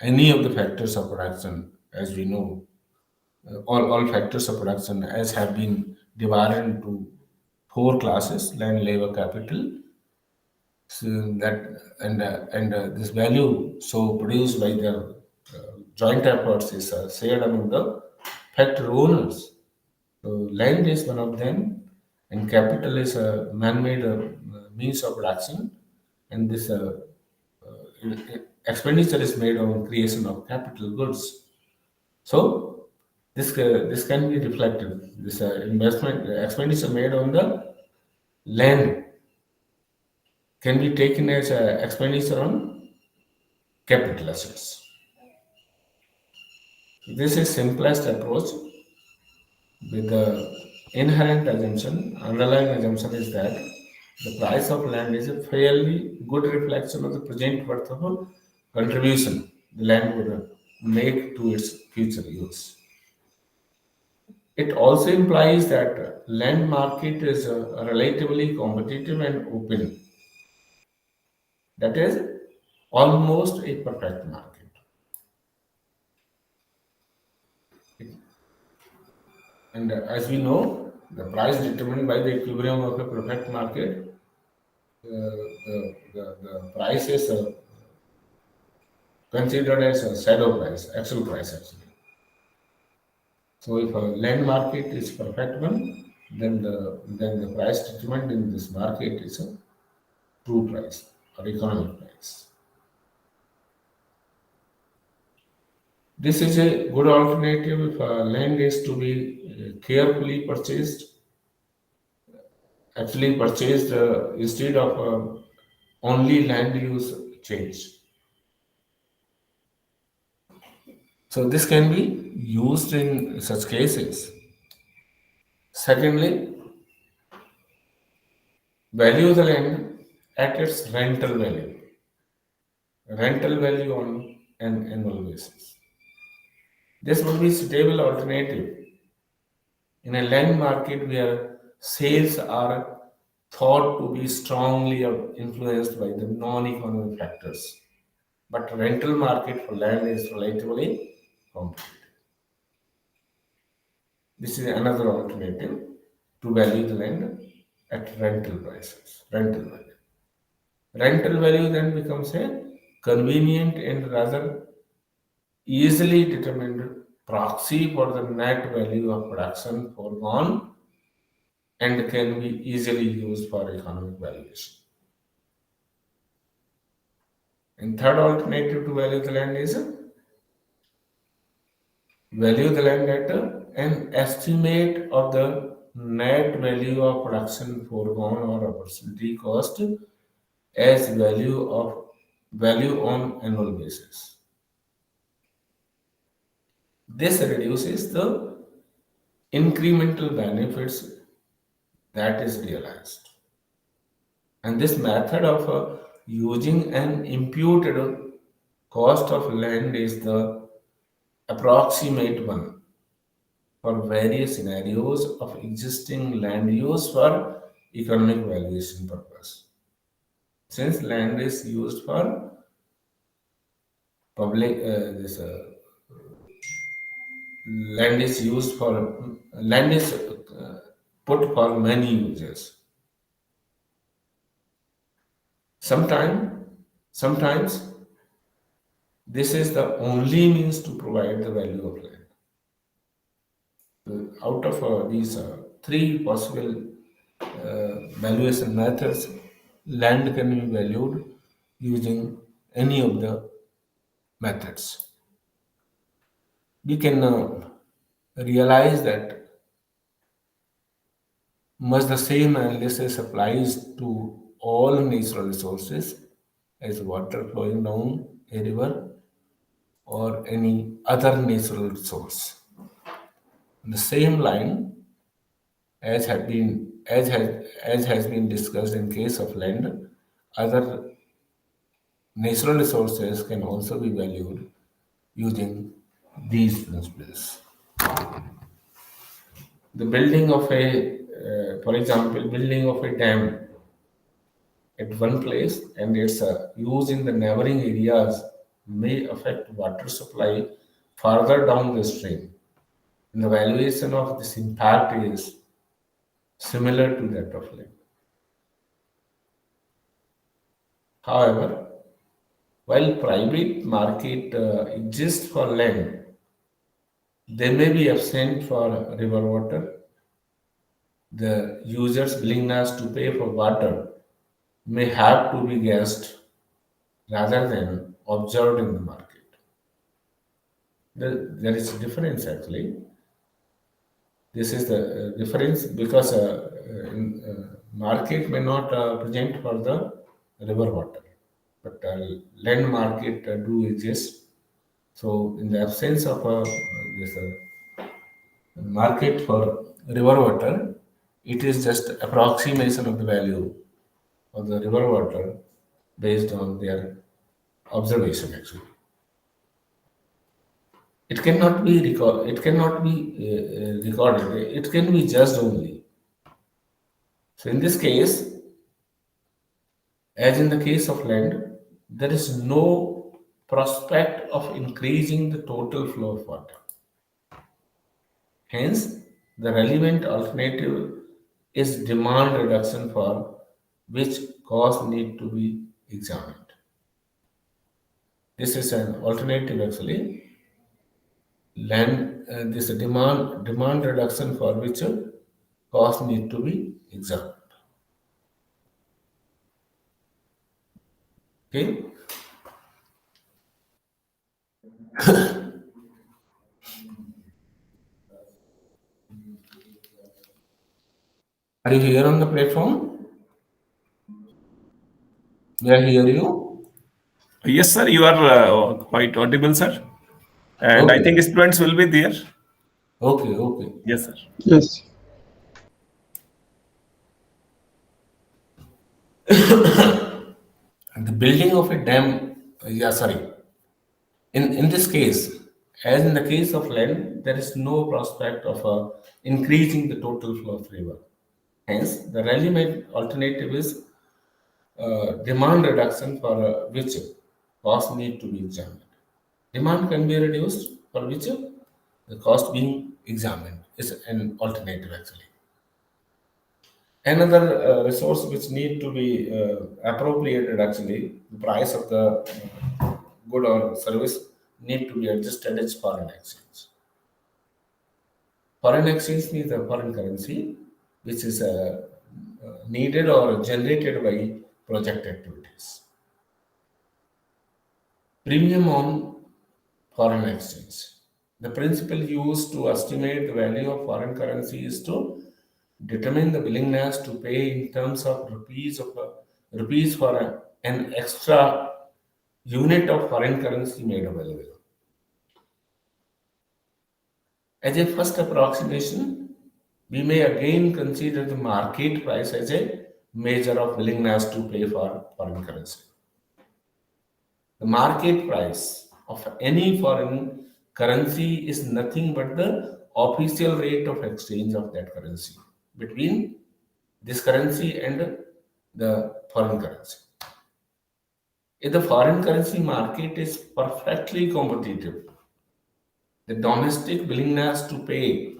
any of the factors of production, as we know. All factors of production as have been divided into four classes: land, labor, capital. So this value so produced by their joint efforts is shared among the factory owners. So land is one of them, and capital is a man-made means of production, and this expenditure is made on creation of capital goods. So this can be reflected. This investment expenditure made on the land can be taken as expenditure on capital assets. This is simplest approach with the inherent assumption. Underlying assumption is that the price of land is a fairly good reflection of the present worth of a contribution the land would make to its future use. It also implies that land market is relatively competitive and open. That is almost a perfect market. And as we know, the price determined by the equilibrium of a perfect market, the price is considered as a shadow price, actual price actually. So if a land market is perfect one, then the price determined in this market is a true price or economic price. This is a good alternative if land is to be carefully purchased, actually purchased instead of only land use change. So this can be used in such cases. Secondly, value the land at its rental value on an annual basis. This would be suitable alternative in a land market where sales are thought to be strongly influenced by the non-economic factors. But rental market for land is relatively competitive. This is another alternative to value the land at rental prices, rental value. Rental value then becomes a convenient and rather easily determined proxy for the net value of production foregone and can be easily used for economic valuation. And third alternative to value the land is value the land at an estimate of the net value of production foregone or opportunity cost as value of value on annual basis. This reduces the incremental benefits that is realized. And this method of using an imputed cost of land is the approximate one for various scenarios of existing land use for economic valuation purpose. Since land is used for public, this land is used for land is put for many uses. Sometime, sometimes this is the only means to provide the value of land. Out of these three possible valuation methods, land can be valued using any of the methods. We can realize that much the same analysis applies to all natural resources as water flowing down a river or any other natural resource. On the same line, as has been discussed in case of land, other natural resources can also be valued using these principles. The building of for example, building of a dam at one place and its use in the neighboring areas may affect water supply farther down the stream. And the valuation of this impact is similar to that of land. However, while private market exists for land, they may be absent for river water. The user's willingness to pay for water may have to be guessed rather than observed in the market. There is a difference actually. This is the difference because market may not present for the river water, but land market do exist. So, in the absence of this market for river water, it is just approximation of the value of the river water based on their observation. Actually, it cannot be record. It cannot be recorded. It can be judged only. So, in this case, as in the case of land, there is no prospect of increasing the total flow of water. Hence, the relevant alternative is demand reduction for which costs need to be examined. This is an alternative actually. Land this demand reduction for which costs need to be examined. Okay. Are you here on the platform? May I hear you? Yes, sir, you are quite audible, sir. And I think Okay. students will be there. Okay. Okay. Yes, sir. Yes. And the building of a dam. Yeah. Sorry. In this case, as in the case of land, there is no prospect of increasing the total flow of river. Hence, the relevant alternative is demand reduction for which cost need to be examined. Demand can be reduced for which the cost being examined is an alternative actually. Another resource which need to be appropriated actually, the price of the good or service need to be adjusted as foreign exchange. Foreign exchange means the foreign currency which is needed or generated by project activities. Premium on foreign exchange. The principle used to estimate the value of foreign currency is to determine the willingness to pay in terms of rupees for an extra unit of foreign currency made available. As a first approximation, we may again consider the market price as a measure of willingness to pay for foreign currency. The market price of any foreign currency is nothing but the official rate of exchange of that currency between this currency and the foreign currency. If the foreign currency market is perfectly competitive, the domestic willingness to pay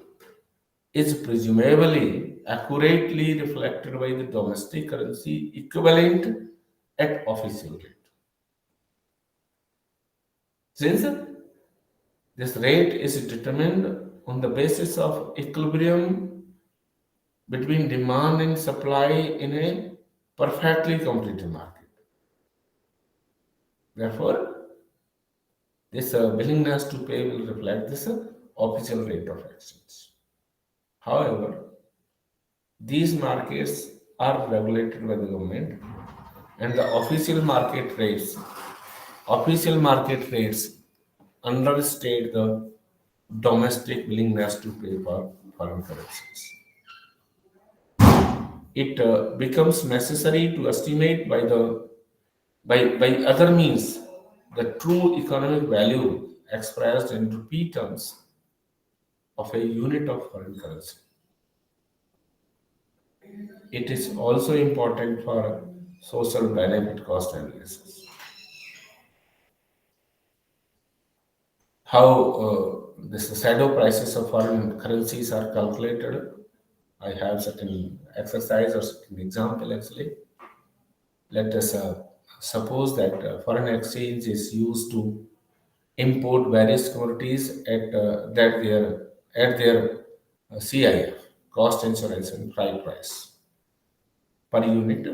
is presumably accurately reflected by the domestic currency equivalent at official rate. Since this rate is determined on the basis of equilibrium between demand and supply in a perfectly competitive market. Therefore, this willingness to pay will reflect this official rate of exchange. However, these markets are regulated by the government, and the official market rates understate the domestic willingness to pay for foreign currencies. It becomes necessary to estimate by other means the true economic value expressed in rupee terms of a unit of foreign currency. It is also important for social benefit cost analysis. How this shadow prices of foreign currencies are calculated. I have certain exercise or certain example actually. Let us suppose that foreign exchange is used to import various commodities at their CIF, cost insurance and freight price per unit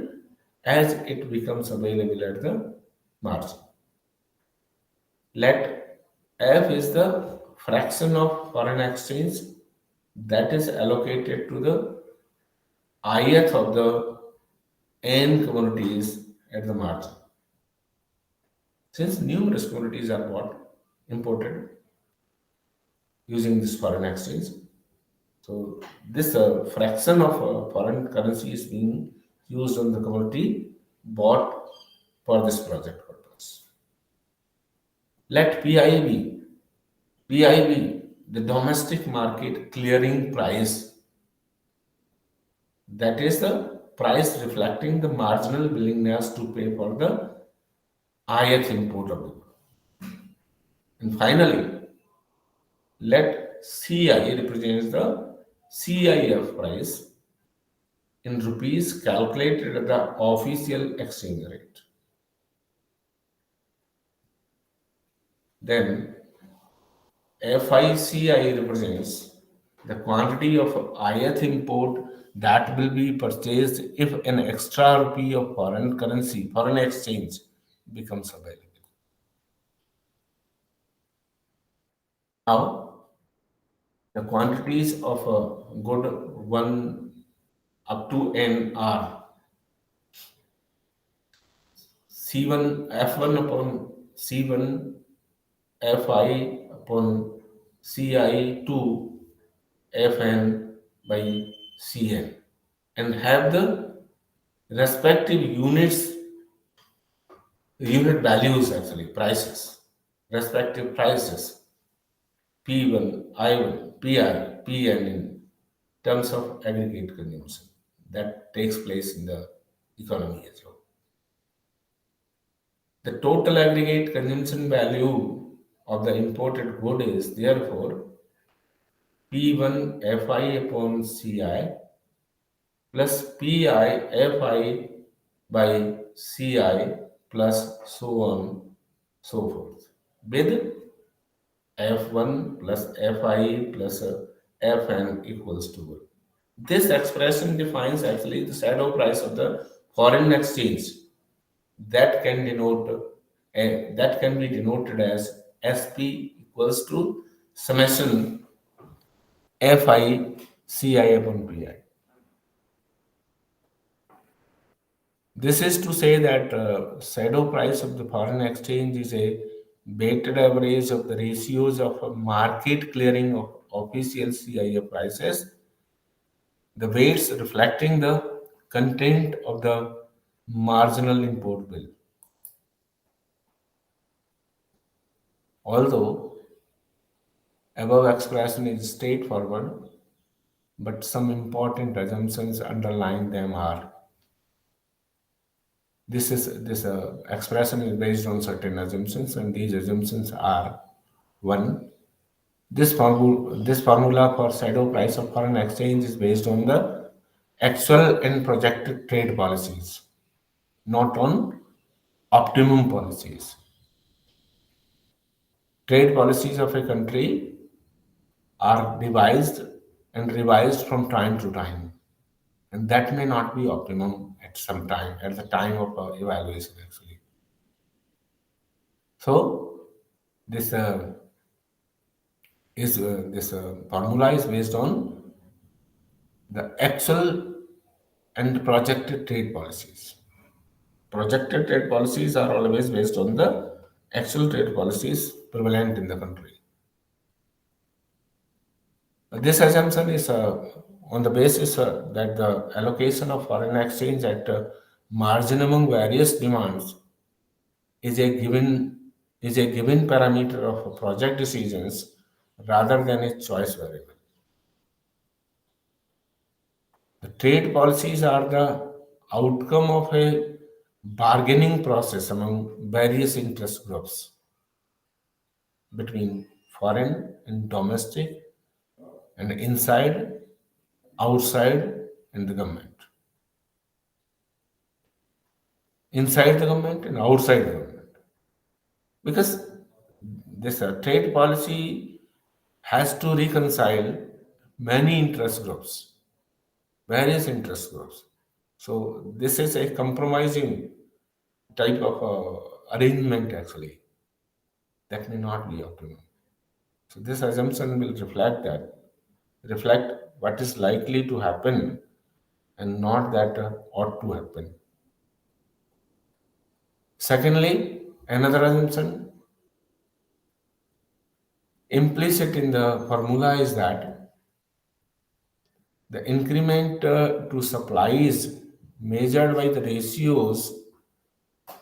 as it becomes available at the margin. Let F is the fraction of foreign exchange that is allocated to the ith of the n commodities at the margin. Since numerous commodities are imported using this foreign exchange, so this fraction of foreign currency is being used on the commodity bought for this project purpose. Let PIB, the domestic market clearing price, that is the price reflecting the marginal willingness to pay for the ith import of the good. And finally, let CI represents the CIF price in rupees calculated at the official exchange rate. Then FICI represents the quantity of ith import that will be purchased if an extra rupee of foreign currency, foreign exchange becomes available. Now, the quantities of a good 1 up to n are C1 F1 upon C1 Fi upon Ci2 Fn by Cn, and have the respective unit values actually prices, respective prices P1, I1, Pi, Pn in terms of aggregate consumption that takes place in the economy as well. The total aggregate consumption value of the imported good is therefore P1 Fi upon Ci plus Pi Fi by Ci plus so on so forth with F1 plus Fi plus Fn equals to 1. This expression defines actually the shadow price of the foreign exchange that can be denoted as SP equals to summation Fi Ci upon Pi. This is to say that shadow price of the foreign exchange is a weighted average of the ratios of a market clearing of official CIF prices, the weights reflecting the content of the marginal import bill. Although above expression is straightforward, but some important assumptions underlying them are this expression is based on certain assumptions, and these assumptions are: one, this formula for shadow price of foreign exchange is based on the actual and projected trade policies, not on optimum policies. Trade policies of a country are devised and revised from time to time, and that may not be optimum at some time, at the time of evaluation, actually. So, this this formula is based on the actual and projected trade policies. Projected trade policies are always based on the actual trade policies prevalent in the country. This assumption is on the basis that the allocation of foreign exchange at margin among various demands is a given parameter of project decisions rather than a choice variable. The trade policies are the outcome of a bargaining process among various interest groups between foreign and domestic and inside, outside, and the government. Inside the government and outside the government. Because this trade policy has to reconcile many interest groups, various interest groups. So this is a compromising type of arrangement actually that may not be optimal. So this assumption will reflect what is likely to happen and not that ought to happen. Secondly, another assumption implicit in the formula is that the increment to supply is measured by the ratios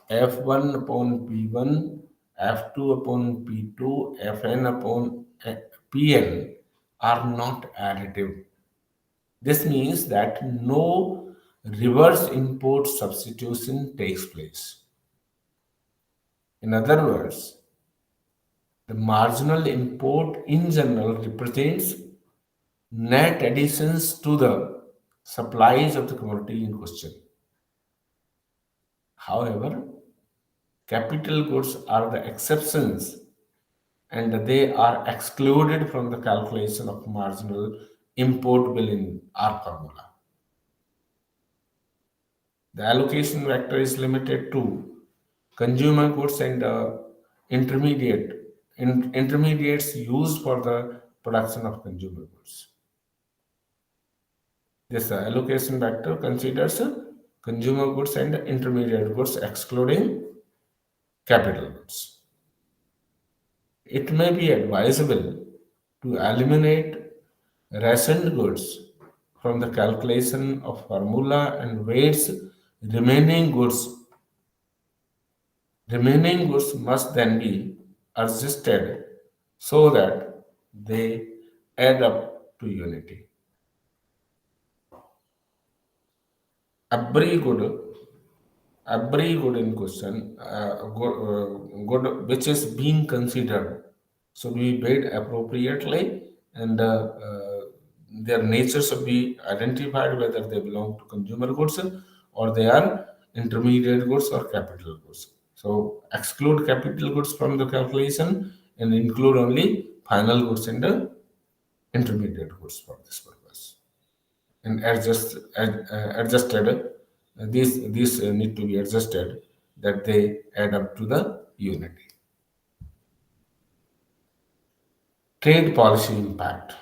F1 upon P1, F2 upon P2, Fn upon Pn are not additive. This means that no reverse import substitution takes place. In other words, the marginal import in general represents net additions to the supplies of the commodity in question. However, capital goods are the exceptions and they are excluded from the calculation of marginal import bill in our formula. The allocation vector is limited to consumer goods and intermediates used for the production of consumer goods. This allocation vector considers consumer goods and intermediate goods excluding capital goods. It may be advisable to eliminate rationed goods from the calculation of formula and weights remaining goods. Remaining goods must then be adjusted so that they add up to unity. Every good, every good in question, good which is being considered should be paid appropriately, and their nature should be identified whether they belong to consumer goods or they are intermediate goods or capital goods. So exclude capital goods from the calculation and include only final goods and intermediate goods for this purpose. And adjusted these need to be adjusted that they add up to the unity. Trade policy impact.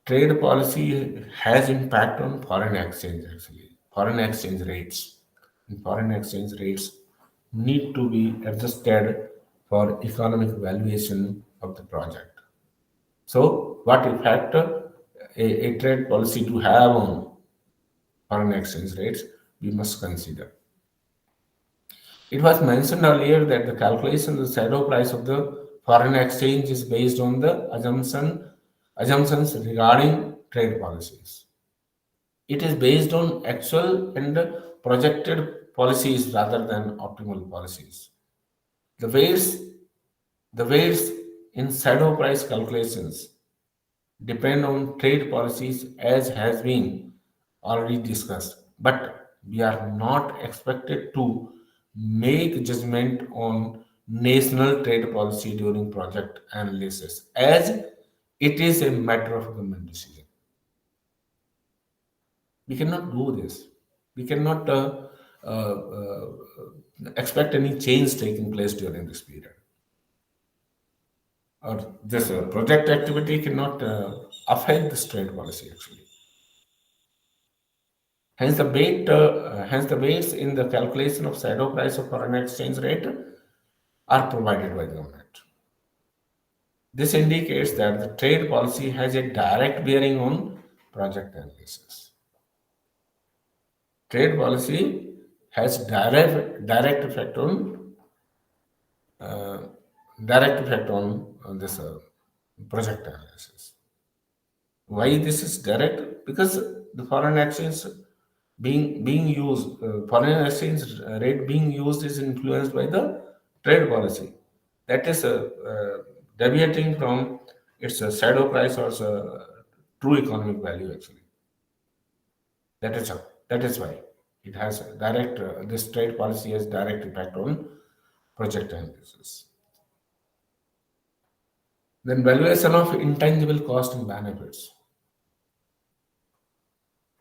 Trade policy has impact on foreign exchange actually, foreign exchange rates. and foreign exchange rates need to be adjusted for economic valuation of the project. So, what effect a trade policy to have on foreign exchange rates we must consider. It was mentioned earlier that the calculation of the shadow price of the foreign exchange is based on the assumptions regarding trade policies. It is based on actual and projected policies rather than optimal policies. The weights, the weights in shadow price calculations depend on trade policies as has been already discussed, but we are not expected to make judgment on national trade policy during project analysis as it is a matter of government decision. We cannot do this. We cannot expect any change taking place during this period. Or this project activity cannot affect this trade policy actually. Hence the weights in the calculation of shadow price of foreign exchange rate are provided by the government. This indicates that the trade policy has a direct bearing on project analysis. Trade policy has direct effect on uh, this project analysis. Why this is direct? Because the foreign exchange being used, foreign exchange rate being used is influenced by the trade policy. That is deviating from its shadow price or true economic value actually. That is how. That is why it has a direct. This trade policy has direct impact on project analysis. Then valuation of intangible cost and benefits.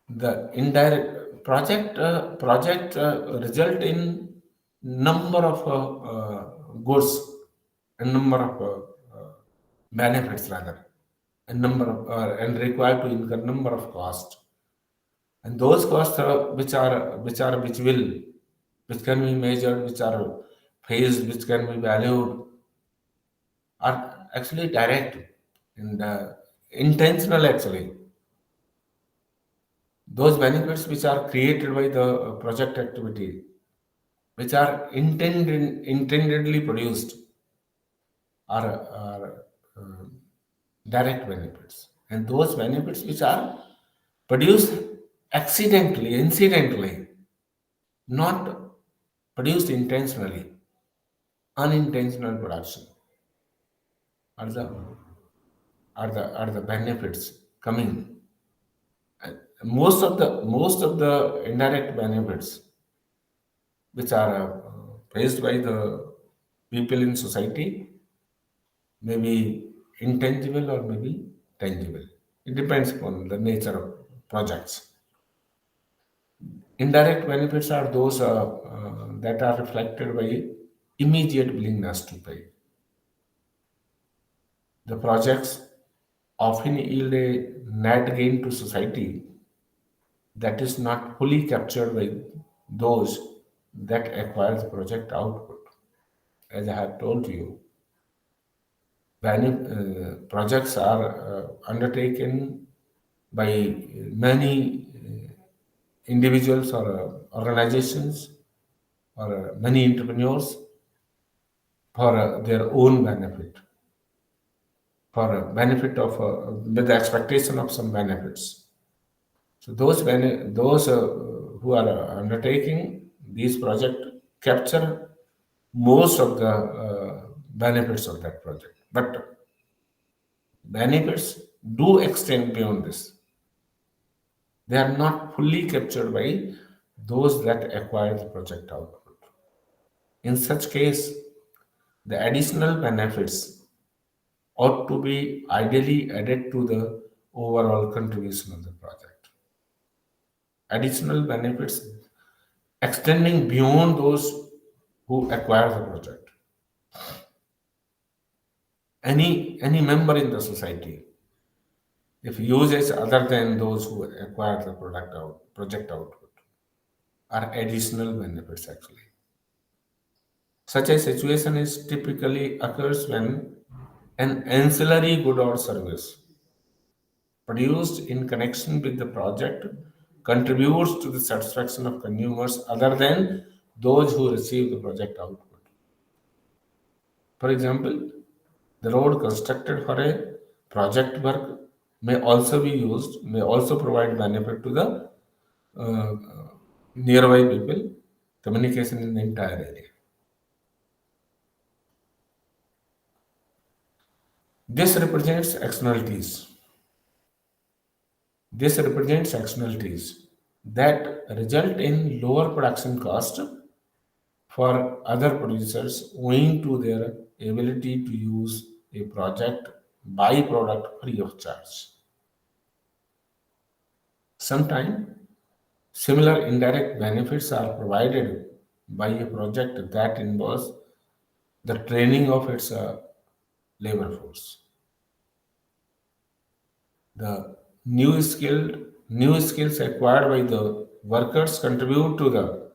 The indirect project result in number of goods and number of benefits rather, and number of and required to incur number of costs, and those costs which can be measured, which are phased, which can be valued, are actually direct and intentional actually. Those benefits which are created by the project activity, which are intendedly produced, are direct benefits, and those benefits which are produced accidentally, incidentally, not produced intentionally, unintentional production, are the are the benefits coming. And most of the indirect benefits which are faced by the people in society may be intangible or maybe tangible. It depends upon the nature of projects. Indirect benefits are those that are reflected by immediate willingness to pay. The projects often yield a net gain to society that is not fully captured by those that acquire the project output. As I have told you, projects are undertaken by many individuals or organizations or many entrepreneurs for their own benefit, for a benefit of with the expectation of some benefits. So those who are undertaking these projects capture most of the benefits of that project, but benefits do extend beyond this. They are not fully captured by those that acquire the project output. In such case, the additional benefits ought to be ideally added to the overall contribution of the project. Additional benefits extending beyond those who acquire the project. Any member in the society, if uses other than those who acquire the project output, are additional benefits actually. Such a situation is typically occurs when an ancillary good or service produced in connection with the project contributes to the satisfaction of consumers other than those who receive the project output. For example, the road constructed for a project work may also provide benefit to the uh, nearby people, communication in the entire area. This represents externalities. This represents externalities that result in lower production cost for other producers owing to their ability to use a project byproduct free of charge. Sometimes similar indirect benefits are provided by a project that involves the training of its labor force. The new skills acquired by the workers contribute to the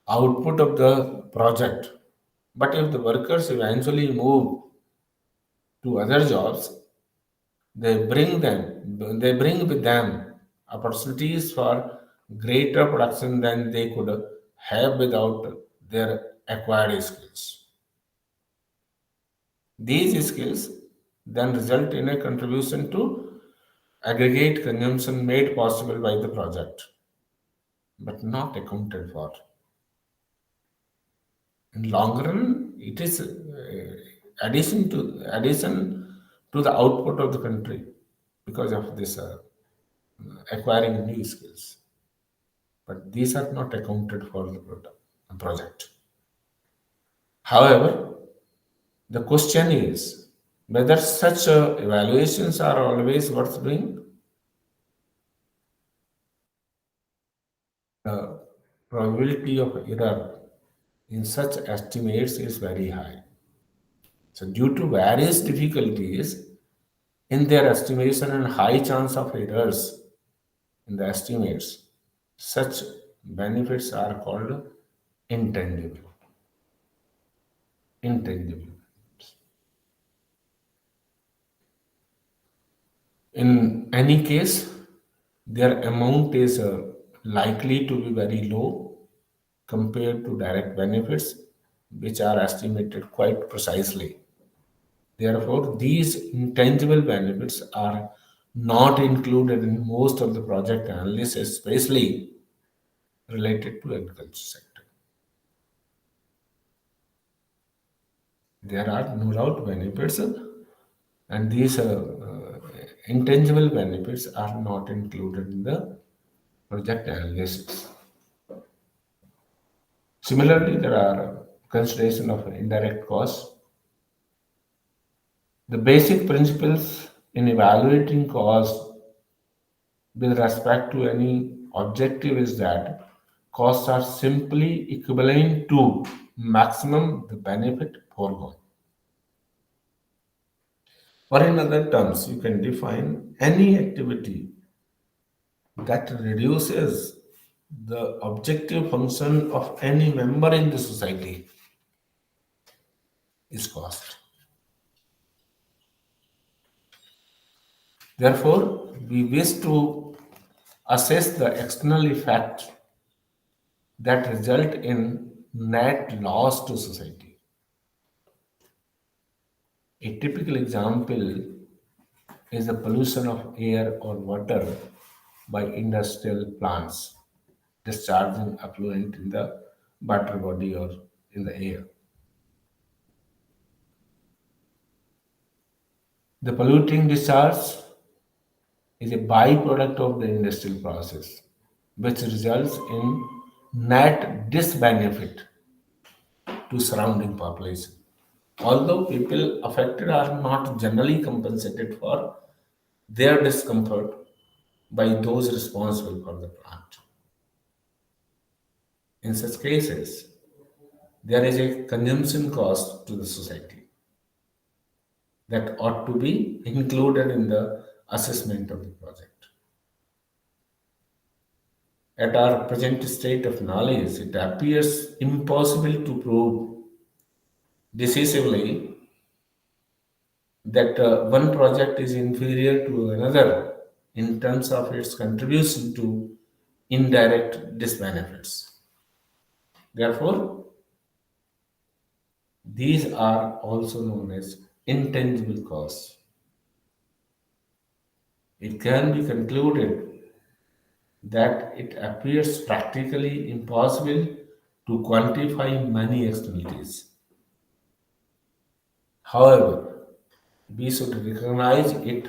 output of the project. But if the workers eventually move to other jobs, they bring with them opportunities for greater production than they could have without their acquired skills. These skills then result in a contribution to aggregate consumption made possible by the project, but not accounted for. In long run, it is addition to the output of the country because of this acquiring new skills. But these are not accounted for the project. However, the question is whether such evaluations are always worth doing. The probability of error in such estimates is very high. So, due to various difficulties in their estimation and high chance of errors in the estimates, such benefits are called intangible. Intangible. In any case, their amount is likely to be very low compared to direct benefits, which are estimated quite precisely. Therefore, these intangible benefits are not included in most of the project analysis, especially related to agriculture sector. There are no doubt benefits, and these intangible benefits are not included in the project analysis. Similarly, there are consideration of indirect costs. The basic principles in evaluating costs with respect to any objective is that costs are simply equivalent to maximum the benefit foregone. Or in other terms, you can define any activity that reduces the objective function of any member in the society is cost. Therefore, we wish to assess the external effect that result in net loss to society. A typical example is the pollution of air or water by industrial plants discharging effluent in the water body or in the air. The polluting discharge is a byproduct of the industrial process, which results in net disbenefit to surrounding population. Although people affected are not generally compensated for their discomfort by those responsible for the plant. In such cases, there is a consumption cost to the society that ought to be included in the assessment of the project. At our present state of knowledge, it appears impossible to prove decisively that one project is inferior to another in terms of its contribution to indirect disbenefits. Therefore, these are also known as intangible costs. It can be concluded that it appears practically impossible to quantify many externalities. However, we should recognize it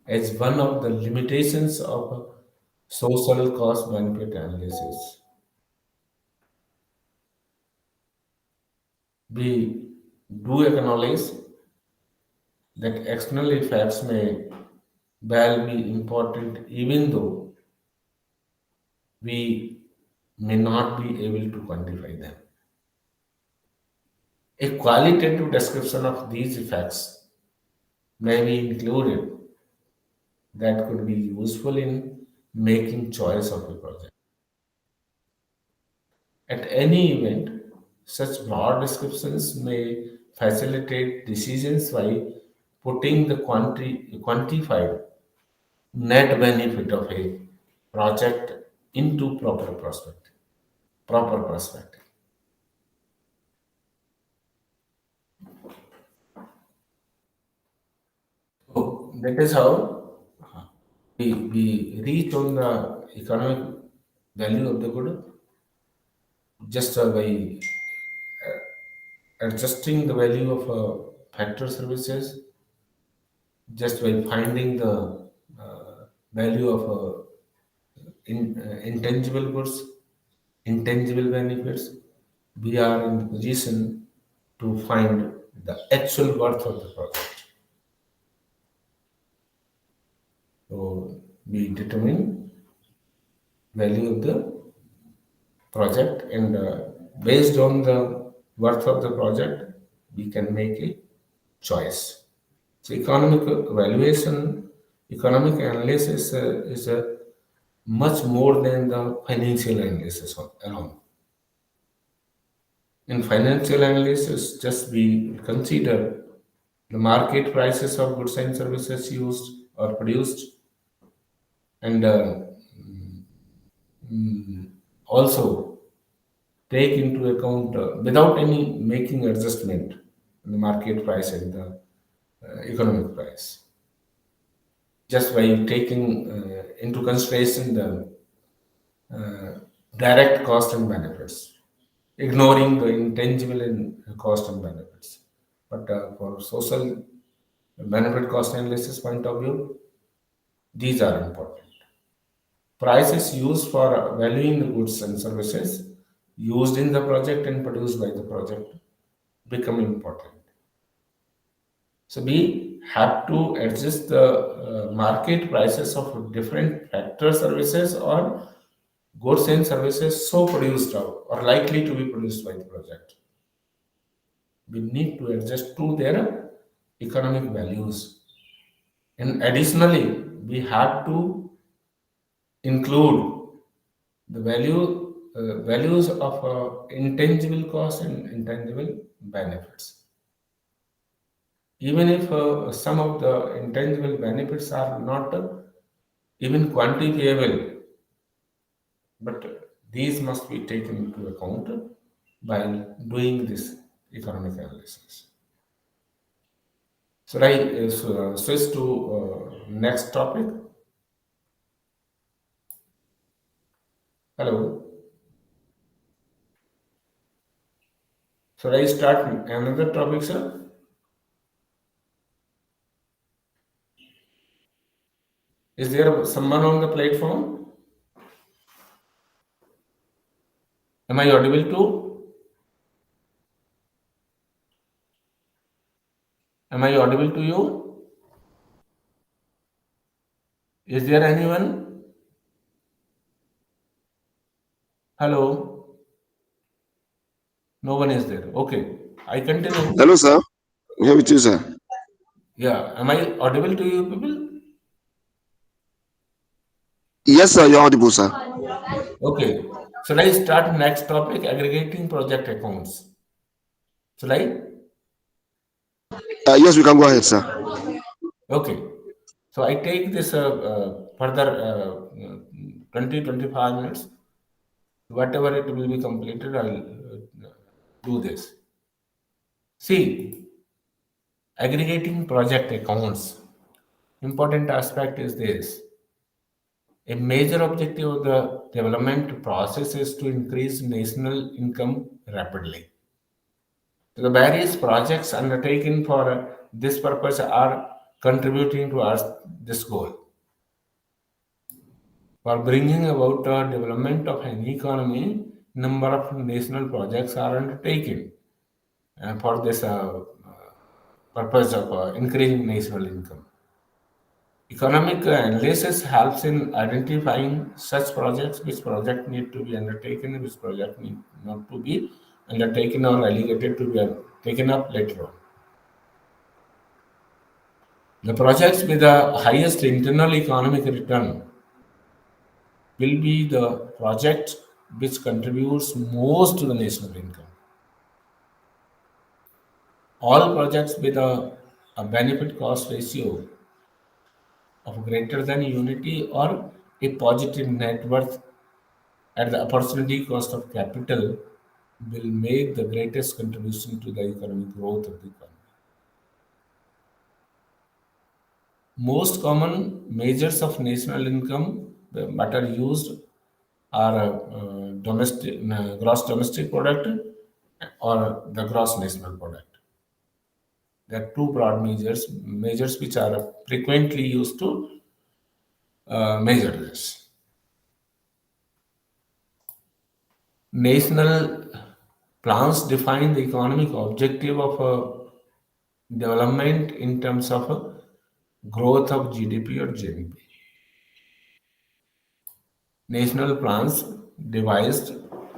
as one of the limitations of social cost benefit analysis. We do acknowledge that external effects may well be important even though we may not be able to quantify them. A qualitative description of these effects may be included that could be useful in making choice of a project. At any event, such broad descriptions may facilitate decisions by putting the quantified net benefit of a project into proper perspective. Proper perspective. So that is how we reach on the economic value of the good just by adjusting the value of factor services, just by finding the value of intangible goods, intangible benefits, we are in the position to find the actual worth of the project. So we determine value of the project, and based on the worth of the project, we can make a choice. So economic valuation, economic analysis is a much more than the financial analysis alone. In financial analysis, just we consider the market prices of goods and services used or produced, and also take into account without any making adjustment the market price and the economic price, just by taking into consideration the direct cost and benefits, ignoring the intangible and cost and benefits. But for social benefit cost analysis point of view, these are important. Prices used for valuing the goods and services used in the project and produced by the project become important. So we have to adjust the market prices of different factor services or goods and services so produced out or likely to be produced by the project. We need to adjust to their economic values. And additionally, we have to include the values of intangible costs and intangible benefits. Even if some of the intangible benefits are not even quantifiable, but these must be taken into account while doing this economic analysis. Should I switch to next topic? Hello. Should I start another topic, sir? Is there someone on the platform? Am I audible too? Am I audible to you? Is there anyone? Hello? No one is there. Okay. I continue. Hello, sir. Here with you, sir. Yeah. Am I audible to you people? Yes, sir. You're audible, sir. Okay. Should I start next topic, aggregating project accounts? Should I? Yes, we can go ahead, sir. Okay. So I take this further 20, 25 minutes. Whatever it will be completed, I'll do this. See, aggregating project accounts. Important aspect is this. A major objective of the development process is to increase national income rapidly. The various projects undertaken for this purpose are contributing towards this goal. For bringing about the development of an economy, number of national projects are undertaken for this purpose of increasing national income. Economic analysis helps in identifying such projects, which project need to be undertaken, which project need not to be undertaken or relegated to be taken up later on. The projects with the highest internal economic return will be the project which contributes most to the national income. All projects with a benefit cost ratio of greater than unity or a positive net worth at the opportunity cost of capital will make the greatest contribution to the economic growth of the economy. Most common measures of national income that are used are gross domestic product or the gross national product. There are two broad measures which are frequently used to measure this. National plans define the economic objective of development in terms of growth of GDP or GNP. National plans devised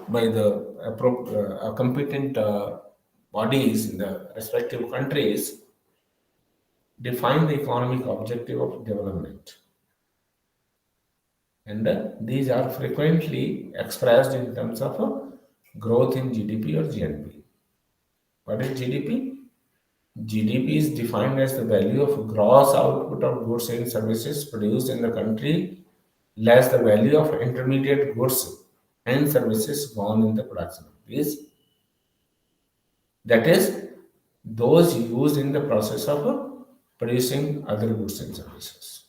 by the competent bodies in the respective countries define the economic objective of development. And these are frequently expressed in terms of growth in GDP or GNP. What is GDP? GDP is defined as the value of gross output of goods and services produced in the country less the value of intermediate goods and services gone in the production of these. That is, those used in the process of producing other goods and services.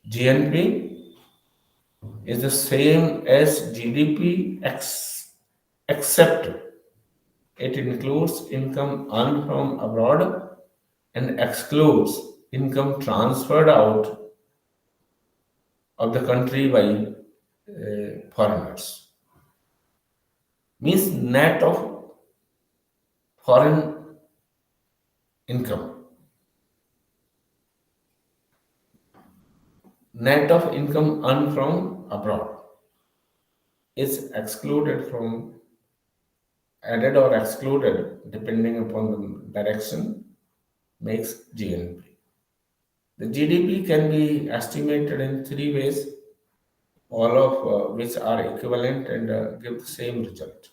GNP is the same as GDP except it includes income earned from abroad and excludes income transferred out of the country by foreigners. Means net of foreign income. Net of income earned from abroad is excluded from added or excluded depending upon the direction makes GNP. The GDP can be estimated in three ways, all of which are equivalent and give the same result.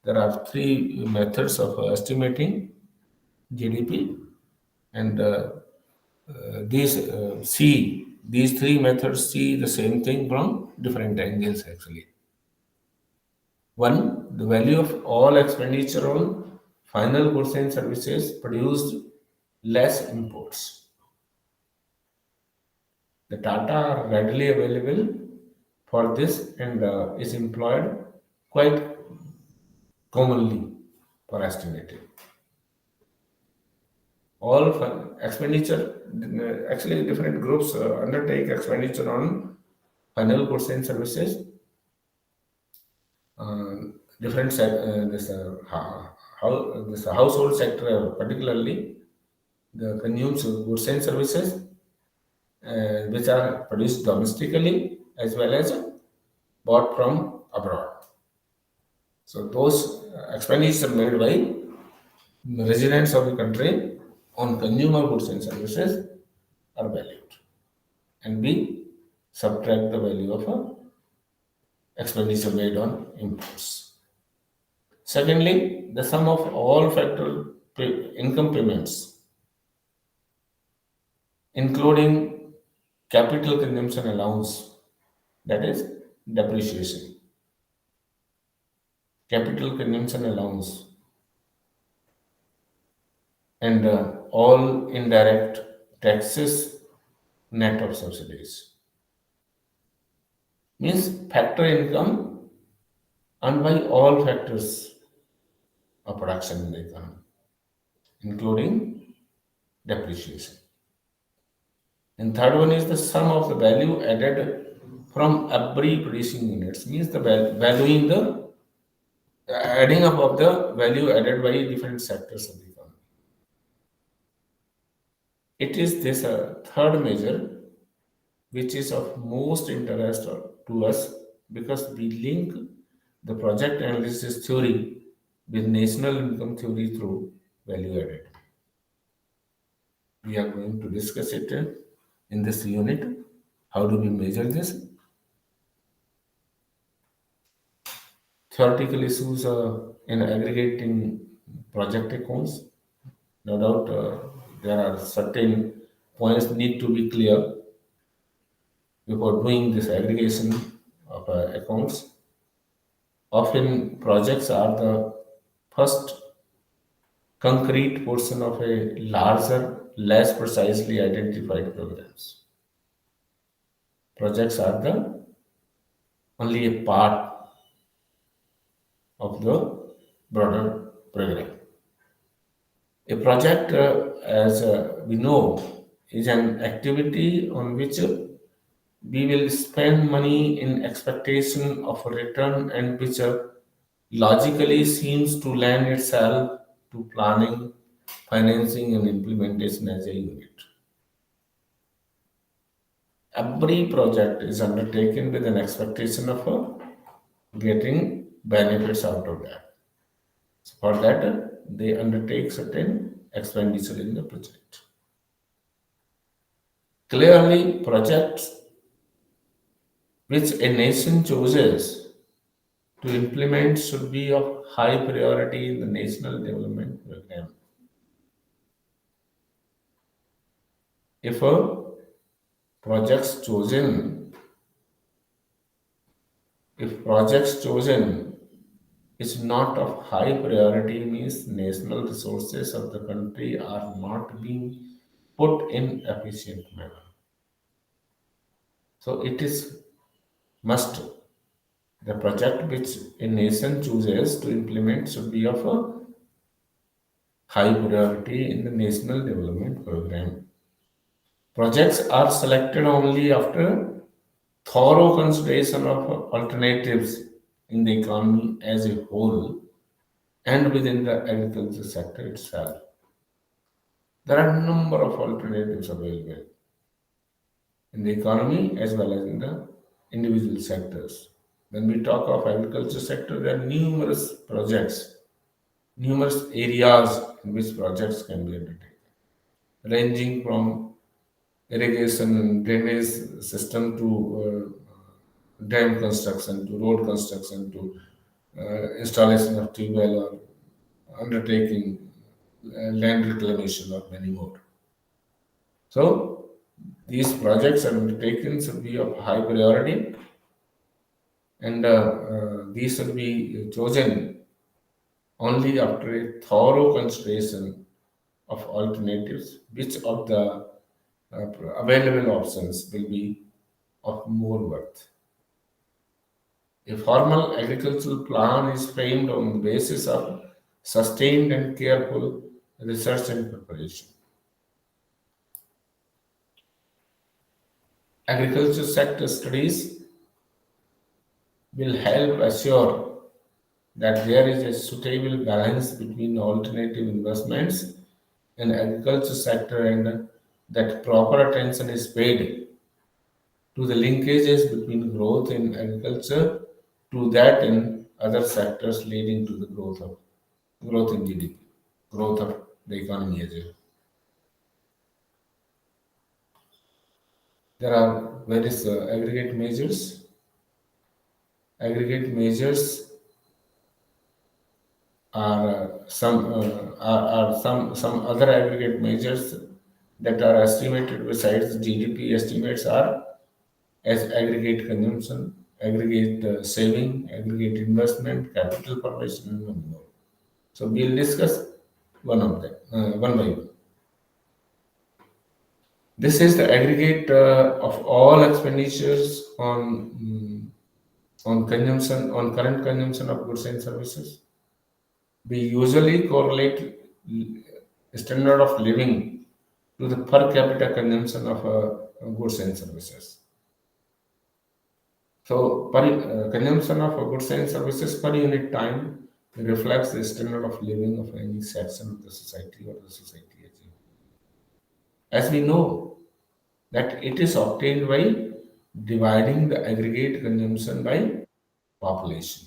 There are three methods of estimating GDP, and these three methods see the same thing from different angles actually. One, the value of all expenditure on final goods and services produced less imports. The data are readily available for this and is employed quite commonly for estimating. All expenditure, actually different groups undertake expenditure on final goods and services. Different this household sector particularly the consumes goods and services which are produced domestically as well as bought from abroad. So those expenditures made by residents of the country on consumer goods and services are valued and be subtract the value of a expenditure made on imports. Secondly, the sum of all factor income payments, including capital consumption allowance, that is depreciation, capital consumption allowance, and all indirect taxes net of subsidies. Means factor income earned by all factors of production in the economy, including depreciation. And third one is the sum of the value added from every producing units, means the value in the adding up of the value added by different sectors of the economy. It is this third measure which is of most interest to us because we link the project analysis theory with national income theory through value added. We are going to discuss it in this unit. How do we measure this? Theoretical issues in aggregating project accounts. No doubt there are certain points need to be clear before doing this aggregation of accounts. Often projects are the first concrete portion of a larger, less precisely identified programs. Projects are the only a part of the broader program. A project, as we know, is an activity on which we will spend money in expectation of a return and which logically seems to lend itself to planning, financing, and implementation as a unit. Every project is undertaken with an expectation of getting benefits out of that. So for that, they undertake certain expenditure in the project. Clearly, projects which a nation chooses to implement should be of high priority in the national development program. If a projects chosen, if projects chosen is not of high priority, means national resources of the country are not being put in efficient manner. So it is must the project which a nation chooses to implement should be of a high priority in the national development program. Projects are selected only after thorough consideration of alternatives in the economy as a whole and within the agriculture sector itself. There are a number of alternatives available in the economy as well as in the individual sectors. When we talk of agriculture sector, there are numerous projects, numerous areas in which projects can be undertaken, ranging from irrigation and drainage system to dam construction, to road construction, to installation of tube well or undertaking land reclamation or many more. So these projects are undertaken should be of high priority and these should be chosen only after a thorough consideration of alternatives, which of the available options will be of more worth. A formal agricultural plan is framed on the basis of sustained and careful research and preparation. Agriculture sector studies will help assure that there is a suitable balance between alternative investments in agriculture sector and that proper attention is paid to the linkages between growth in agriculture to that in other sectors leading to the growth in GDP, growth of the economy as a whole. There are various aggregate measures. Aggregate measures are some other aggregate measures that are estimated besides GDP estimates are as aggregate consumption, aggregate saving, aggregate investment, capital formation, and many more. So we'll discuss one of them, one by one. This is the aggregate of all expenditures on consumption, on current consumption of goods and services. We usually correlate standard of living to the per capita consumption of goods and services. So, consumption of goods and services per unit time reflects the standard of living of any section of the society or the society as a whole. As we know that it is obtained by dividing the aggregate consumption by population.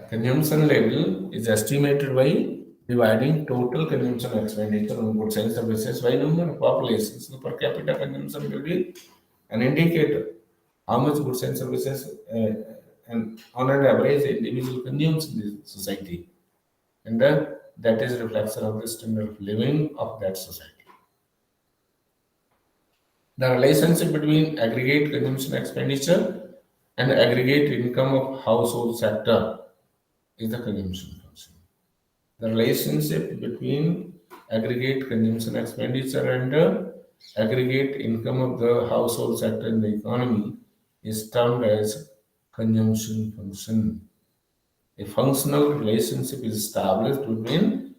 Consumption level is estimated by dividing total consumption expenditure on goods and services by number of populations. So per capita consumption will be an indicator how much goods and services and on an average the individual consumes in the society, and that is a reflection of the standard of living of that society. The relationship between aggregate consumption expenditure and aggregate income of household sector is the consumption function. The relationship between aggregate consumption expenditure and aggregate income of the household sector in the economy is termed as consumption function. A functional relationship is established between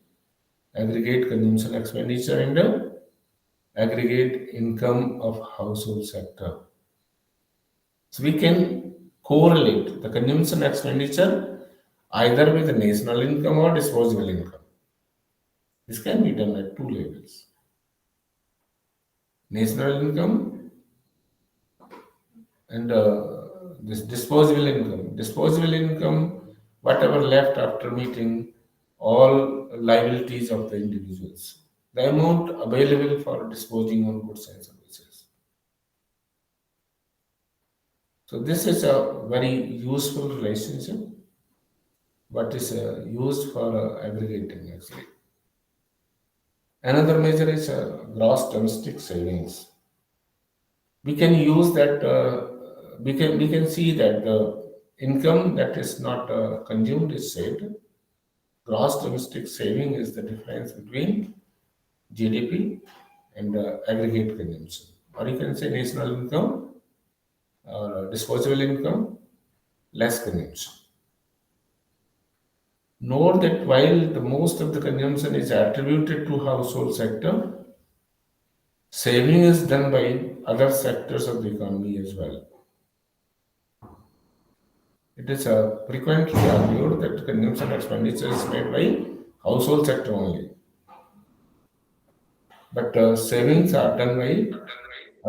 aggregate consumption expenditure and aggregate income of household sector. So we can correlate the consumption expenditure either with the national income or disposable income. This can be done at two levels. National income and this disposable income. Disposable income, whatever left after meeting all liabilities of the individuals. The amount available for disposing on goods and services. So this is a very useful relationship, what is used for aggregating actually. Another measure is gross domestic savings. We can use that. We can see that the income that is not consumed is saved. Gross domestic saving is the difference between GDP and aggregate consumption, or you can say national income or disposable income less consumption. Note that while the most of the consumption is attributed to household sector, saving is done by other sectors of the economy as well. It is frequently argued that consumption expenditure is made by household sector only, but savings are done by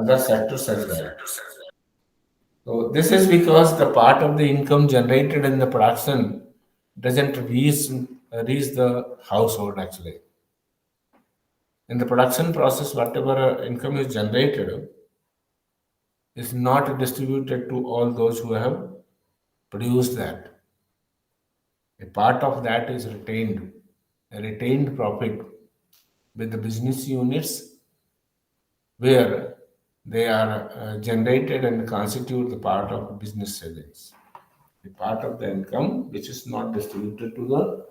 other sectors as well. So this is because the part of the income generated in the production doesn't reach the household actually. In the production process, whatever income is generated is not distributed to all those who have produced that. A part of that is retained, a retained profit with the business units where they are generated and constitute the part of business savings. The part of the income which is not distributed to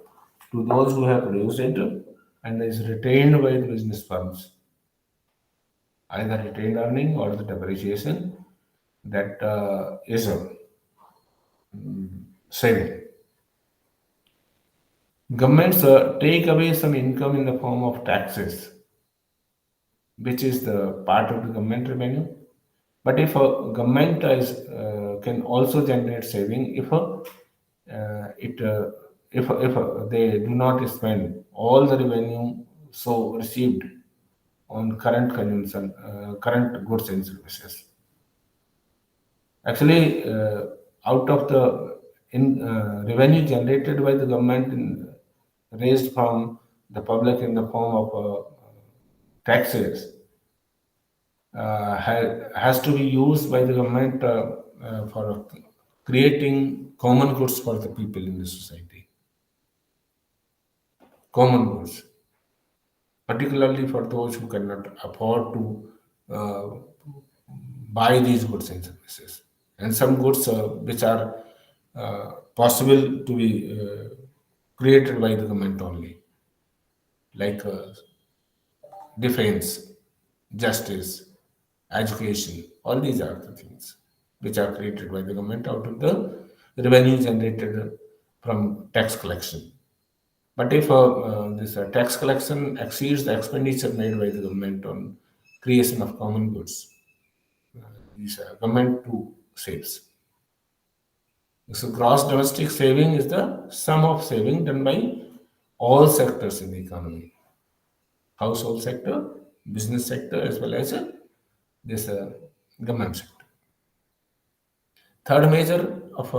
those who have produced it and is retained by the business firms, either retained earning or the depreciation that is a saving. Governments take away some income in the form of taxes, which is the part of the government revenue. But if a government can also generate saving, if they do not spend all the revenue so received on current consumption, current goods and services. Actually, out of the revenue generated by the government raised from the public in the form of taxes, has to be used by the government for creating common goods for the people in the society. Common goods, particularly for those who cannot afford to uh, buy these goods and services. And some goods which are possible to be created by the government only, like defense, justice, education. All these are the things which are created by the government out of the revenue generated from tax collection. But if this tax collection exceeds the expenditure made by the government on creation of common goods, these government too saves. So gross domestic saving is the sum of saving done by all sectors in the economy: household sector, business sector, as well as this government sector. Third measure of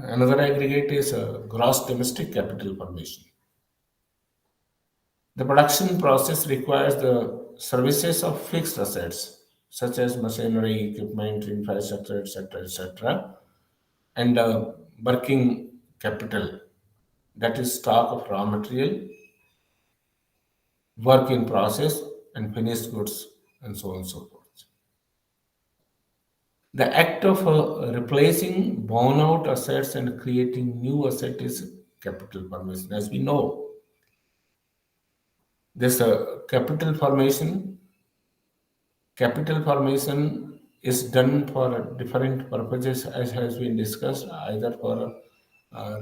another aggregate is gross domestic capital formation. The production process requires the services of fixed assets such as machinery, equipment, infrastructure, etc., and working capital, that is stock of raw material, work in process, and finished goods, and so on and so forth. The act of replacing worn out assets and creating new asset is capital formation. As we know, this capital formation is done for different purposes, as has been discussed, either for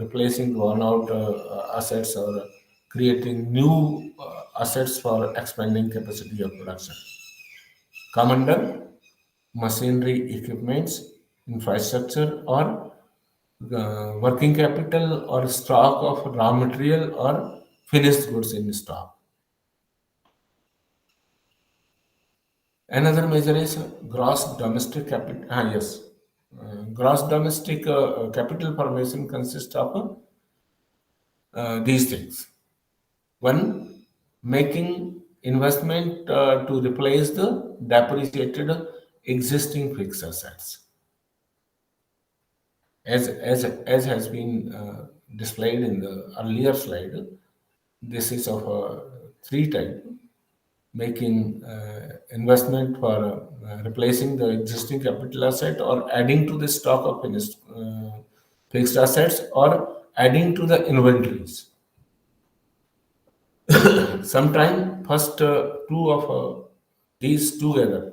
replacing worn out assets or creating new assets for expanding capacity of production. Come under machinery, equipments, infrastructure, or working capital or stock of raw material or finished goods in stock. Another measure is gross domestic capital. Yes. Gross domestic capital formation consists of these things. One, making investment to replace the depreciated existing fixed assets. As has been displayed in the earlier slide, this is of three type: making investment for replacing the existing capital asset, or adding to the stock of finished fixed assets, or adding to the inventories. Sometime first two of these together,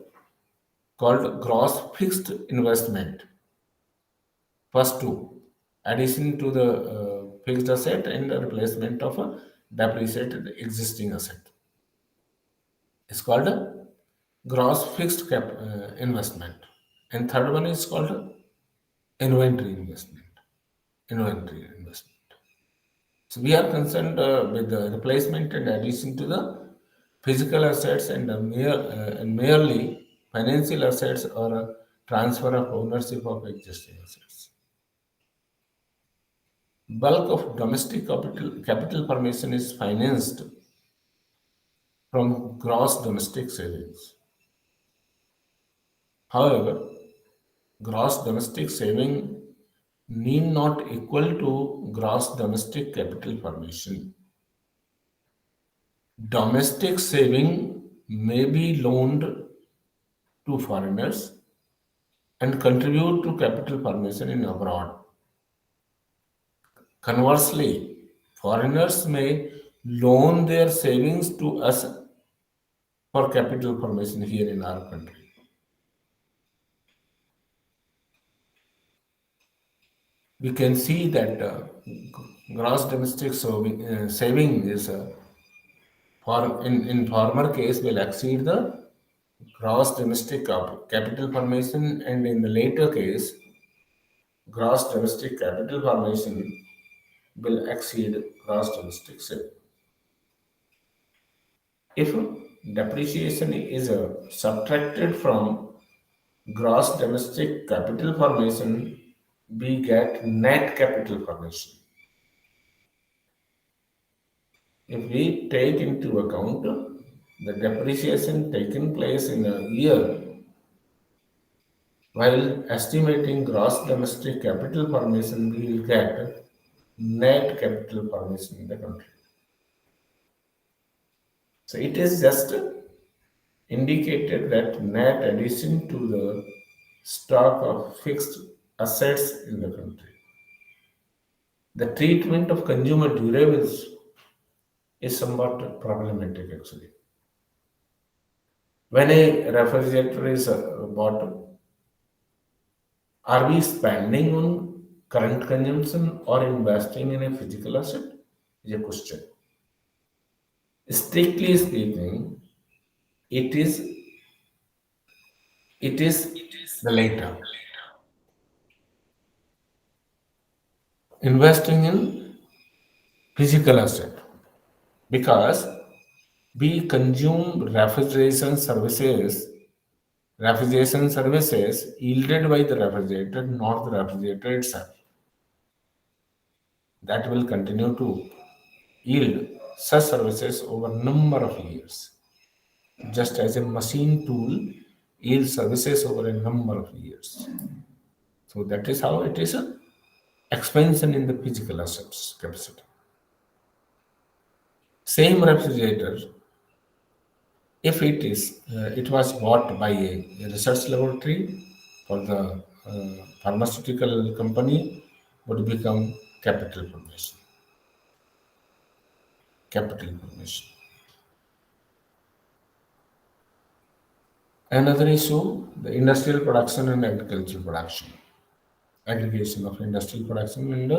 called gross fixed investment. First two, addition to the fixed asset and the replacement of a depreciated existing asset, is called a gross fixed investment. And third one is called inventory investment. Inventory investment. So we are concerned with the replacement and addition to the physical assets and and merely financial assets, or a transfer of ownership of existing assets. Bulk of domestic capital formation is financed from gross domestic savings. However, gross domestic saving need not equal to gross domestic capital formation. Domestic saving may be loaned to foreigners and contribute to capital formation in abroad. Conversely, foreigners may loan their savings to us for capital formation here in our country. We can see that gross domestic saving is in former case will exceed the gross domestic capital formation, and in the later case, gross domestic capital formation will exceed gross domestic saving. If depreciation is subtracted from gross domestic capital formation, we get net capital formation. If we take into account The depreciation taking place in a year while estimating gross domestic capital formation, we will get net capital formation in the country. So it is just indicated that net addition to the stock of fixed assets in the country. The treatment of consumer durables is somewhat problematic actually. When a refrigerator is bought, are we spending on current consumption or investing in a physical asset? Is a question. Strictly speaking, it is it is the latter. Investing in physical asset because we consume refrigeration services yielded by the refrigerator, not the refrigerator itself. That will continue to yield such services over number of years, just as a machine tool yields services over a number of years. So that is how it is a expansion in the physical assets capacity. Same refrigerator, if it was bought by a research laboratory for the pharmaceutical company, would become capital formation. Capital formation. Another issue, the industrial production and agricultural production. Aggregation of industrial production and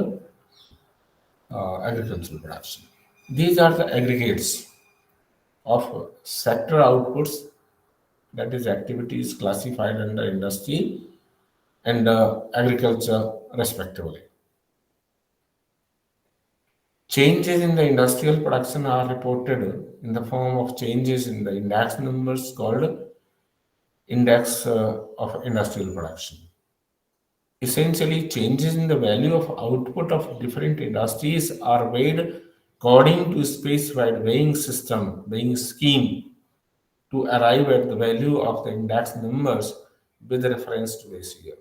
agricultural production. These are the aggregates of sector outputs, that is activities classified under industry and agriculture respectively. Changes in the industrial production are reported in the form of changes in the index numbers called index of industrial production. Essentially, changes in the value of output of different industries are weighed according to specified weighing scheme to arrive at the value of the index numbers with reference to this year.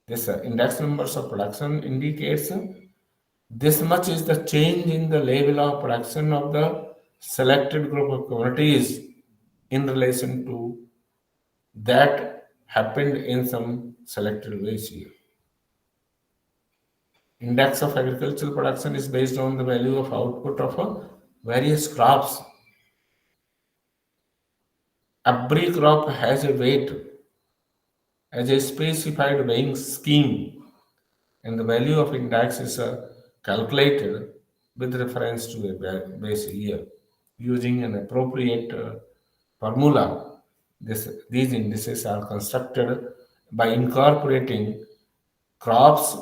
This index numbers of production indicates this much is the change in the level of production of the selected group of commodities in relation to that happened in some selected ways here. Index of agricultural production is based on the value of output of various crops. Every crop has a weight as a specified weighing scheme, and the value of index is calculated with reference to a base year using an appropriate formula. These indices are constructed by incorporating crops,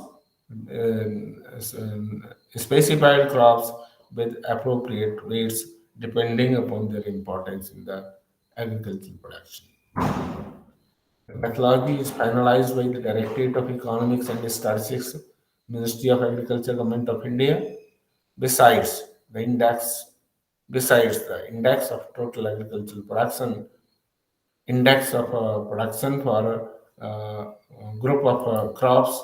specified crops with appropriate weights depending upon their importance in the agricultural production. The methodology is finalized by the Directorate of Economics and Statistics, Ministry of Agriculture, Government of India. Besides the index, besides the index of total agricultural production, index of production for group of crops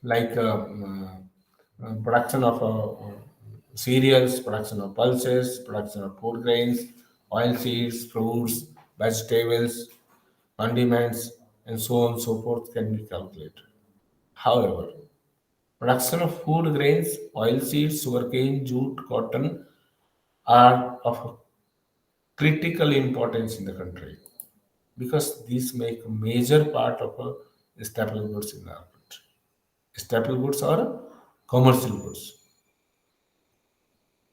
like production of cereals, production of pulses, production of food grains, oil seeds, fruits, vegetables, condiments, and so on and so forth can be calculated. However, production of food grains, oil seeds, sugarcane, jute, cotton are of critical importance in the country because these make a major part of staple goods in our country. Staple goods are commercial goods.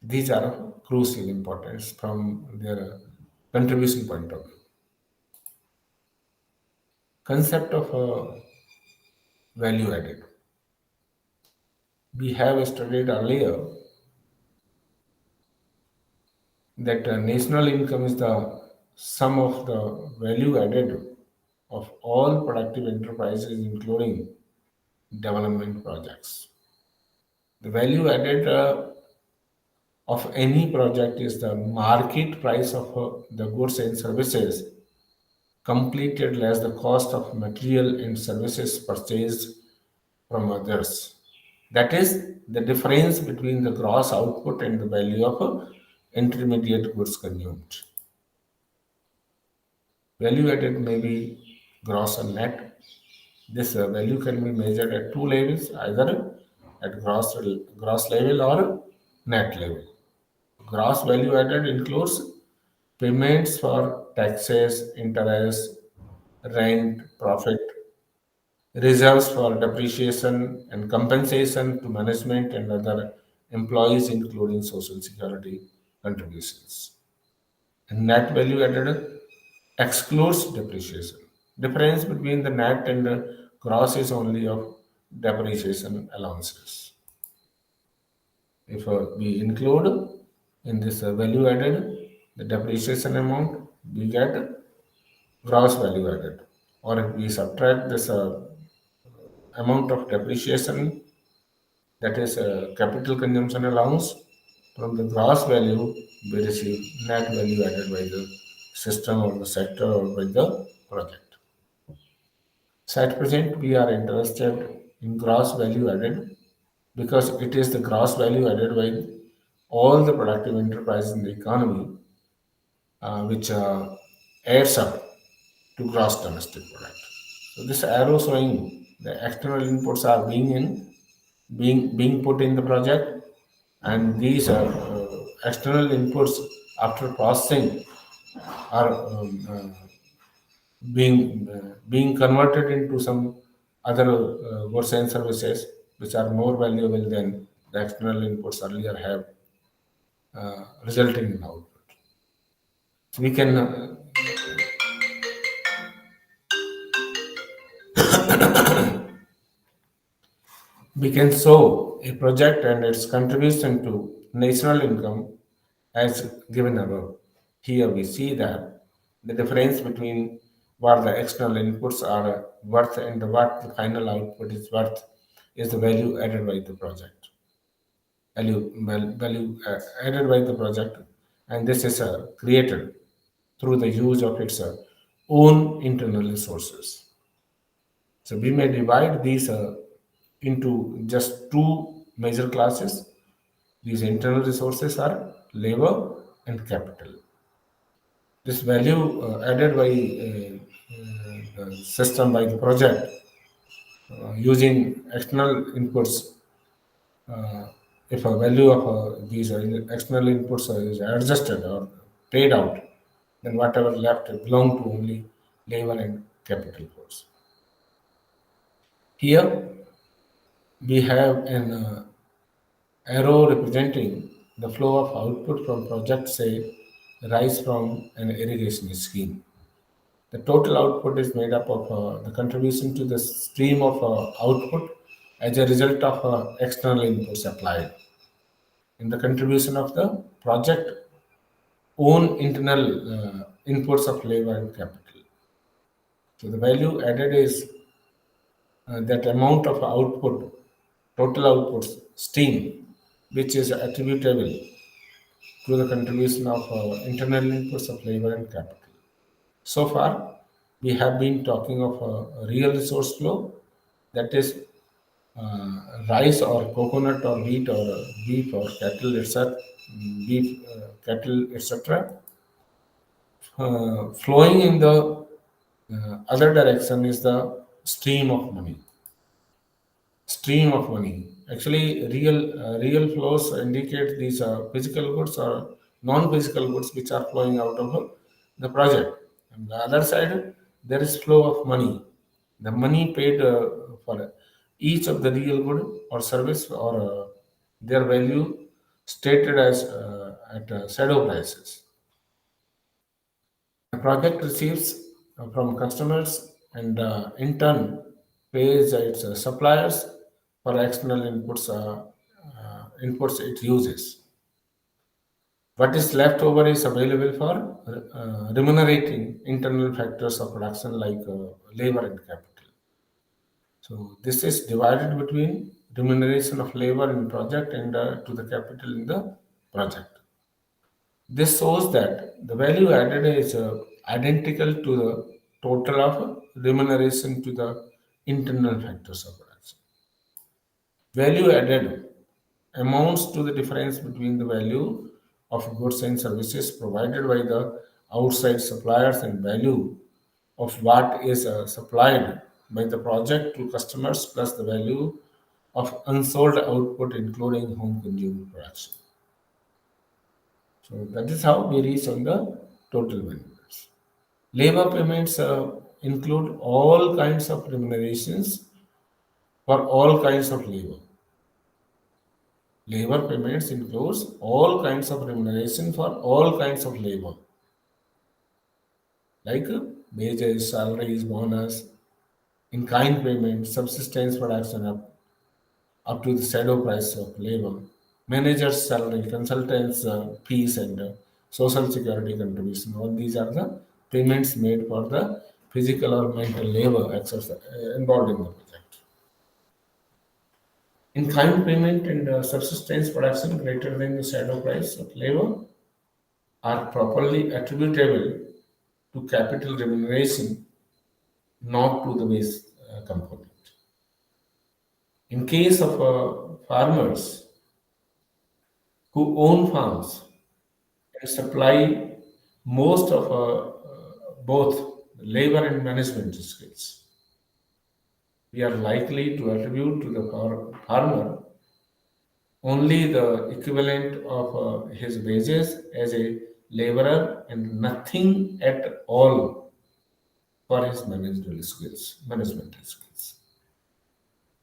These are of crucial importance from their contribution point of view. Concept of value added. We have studied earlier that national income is the sum of the value added of all productive enterprises, including development projects. The value added of any project is the market price of the goods and services completed less the cost of material and services purchased from others. That is the difference between the gross output and the value of intermediate goods consumed. Value added may be gross or net. This value can be measured at two levels, either at gross level or net level. Gross value added includes payments for taxes, interest, rent, profit, reserves for depreciation and compensation to management and other employees, including social security contributions. And net value added excludes depreciation. Difference between the net and the gross is only of depreciation allowances. If we include in this value added the depreciation amount, we get gross value added. Or if we subtract this amount of depreciation, that is capital consumption allowance, from the gross value, we receive net value added by the system or the sector or by the project. So at present, we are interested in gross value added because it is the gross value added by all the productive enterprise in the economy, which adds up to gross domestic product. So this arrow showing the external inputs are being put in the project, and these external inputs after processing are being converted into some other goods and services which are more valuable than the external inputs earlier have, resulting in output. So we can show a project and its contribution to national income as given above. Here we see that the difference between what the external inputs are worth and what the final output is worth is the value added by the project. Value added by the project, and this is created through the use of its own internal resources. So we may divide these into just two major classes. These internal resources are labor and capital. This value added by the system by the project using external inputs. If a value of these external inputs is adjusted or paid out, then whatever left belong to only labor and capital goods. Here we have an arrow representing the flow of output from project, say, rise from an irrigation scheme. The total output is made up of the contribution to the stream of output as a result of external inputs applied, and the contribution of the project own internal inputs of labor and capital. So the value added is that amount of output, total output, steam, which is attributable to the contribution of internal inputs of labor and capital. So far, we have been talking of a real resource flow, that is rice or coconut or wheat or beef or cattle, etc. Beef, cattle, etc. Flowing in the other direction is the stream of money. Stream of money. Actually, real flows indicate these physical goods or non-physical goods which are flowing out of the project. On the other side, there is flow of money. The money paid for each of the real good or service or their value stated as at shadow prices. The project receives from customers and in turn pays its suppliers for external inputs it uses. What is left over is available for remunerating internal factors of production like labor and capital. So this is divided between remuneration of labor in project and to the capital in the project. This shows that the value added is identical to the total of remuneration to the internal factors of production. Value added amounts to the difference between the value of goods and services provided by the outside suppliers and value of what is supplied by the project to customers plus the value of unsold output including home consumer production. So that is how we reach on the total benefits. Labor payments include all kinds of remunerations for all kinds of labor. Labor payments includes all kinds of remuneration for all kinds of labor, like wages, salaries, bonus, in-kind payment, subsistence production up to the shadow price of labor, manager's salary, consultants' fees, and social security contribution. All these are the payments made for the physical or mental labor exercise involved in the project. In-kind payment and subsistence production greater than the shadow price of labor are properly attributable to capital remuneration, not to the base component. In case of farmers who own farms and supply most of both labor and management skills, we are likely to attribute to the farmer only the equivalent of his wages as a laborer and nothing at all for his managerial skills, management skills.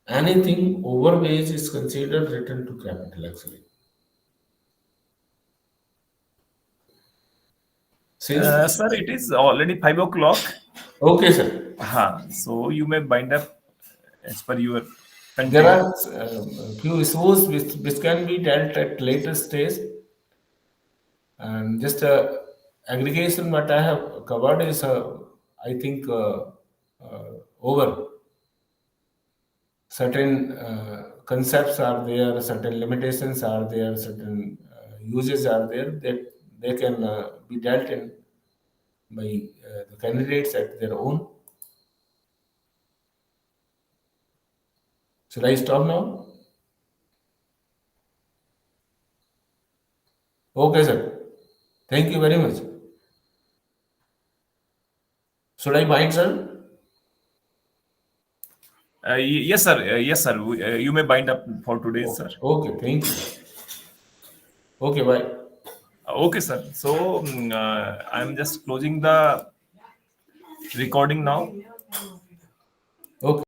Anything over wage is considered return to capital actually. Since Sir, it is already 5 o'clock. okay, sir. So you may bind up as per your There content. are few issues which can be dealt at later stage, and just aggregation what I have covered is I think over. Certain concepts are there, certain limitations are there, certain uses are there that they can be dealt in by the candidates at their own. Should I stop now? Okay, sir. Thank you very much. Should I bind, sir? Yes, sir. Yes, sir. You may bind up for today, sir. Okay, thank you. Okay, bye. Okay, sir. So I'm just closing the recording now. Okay.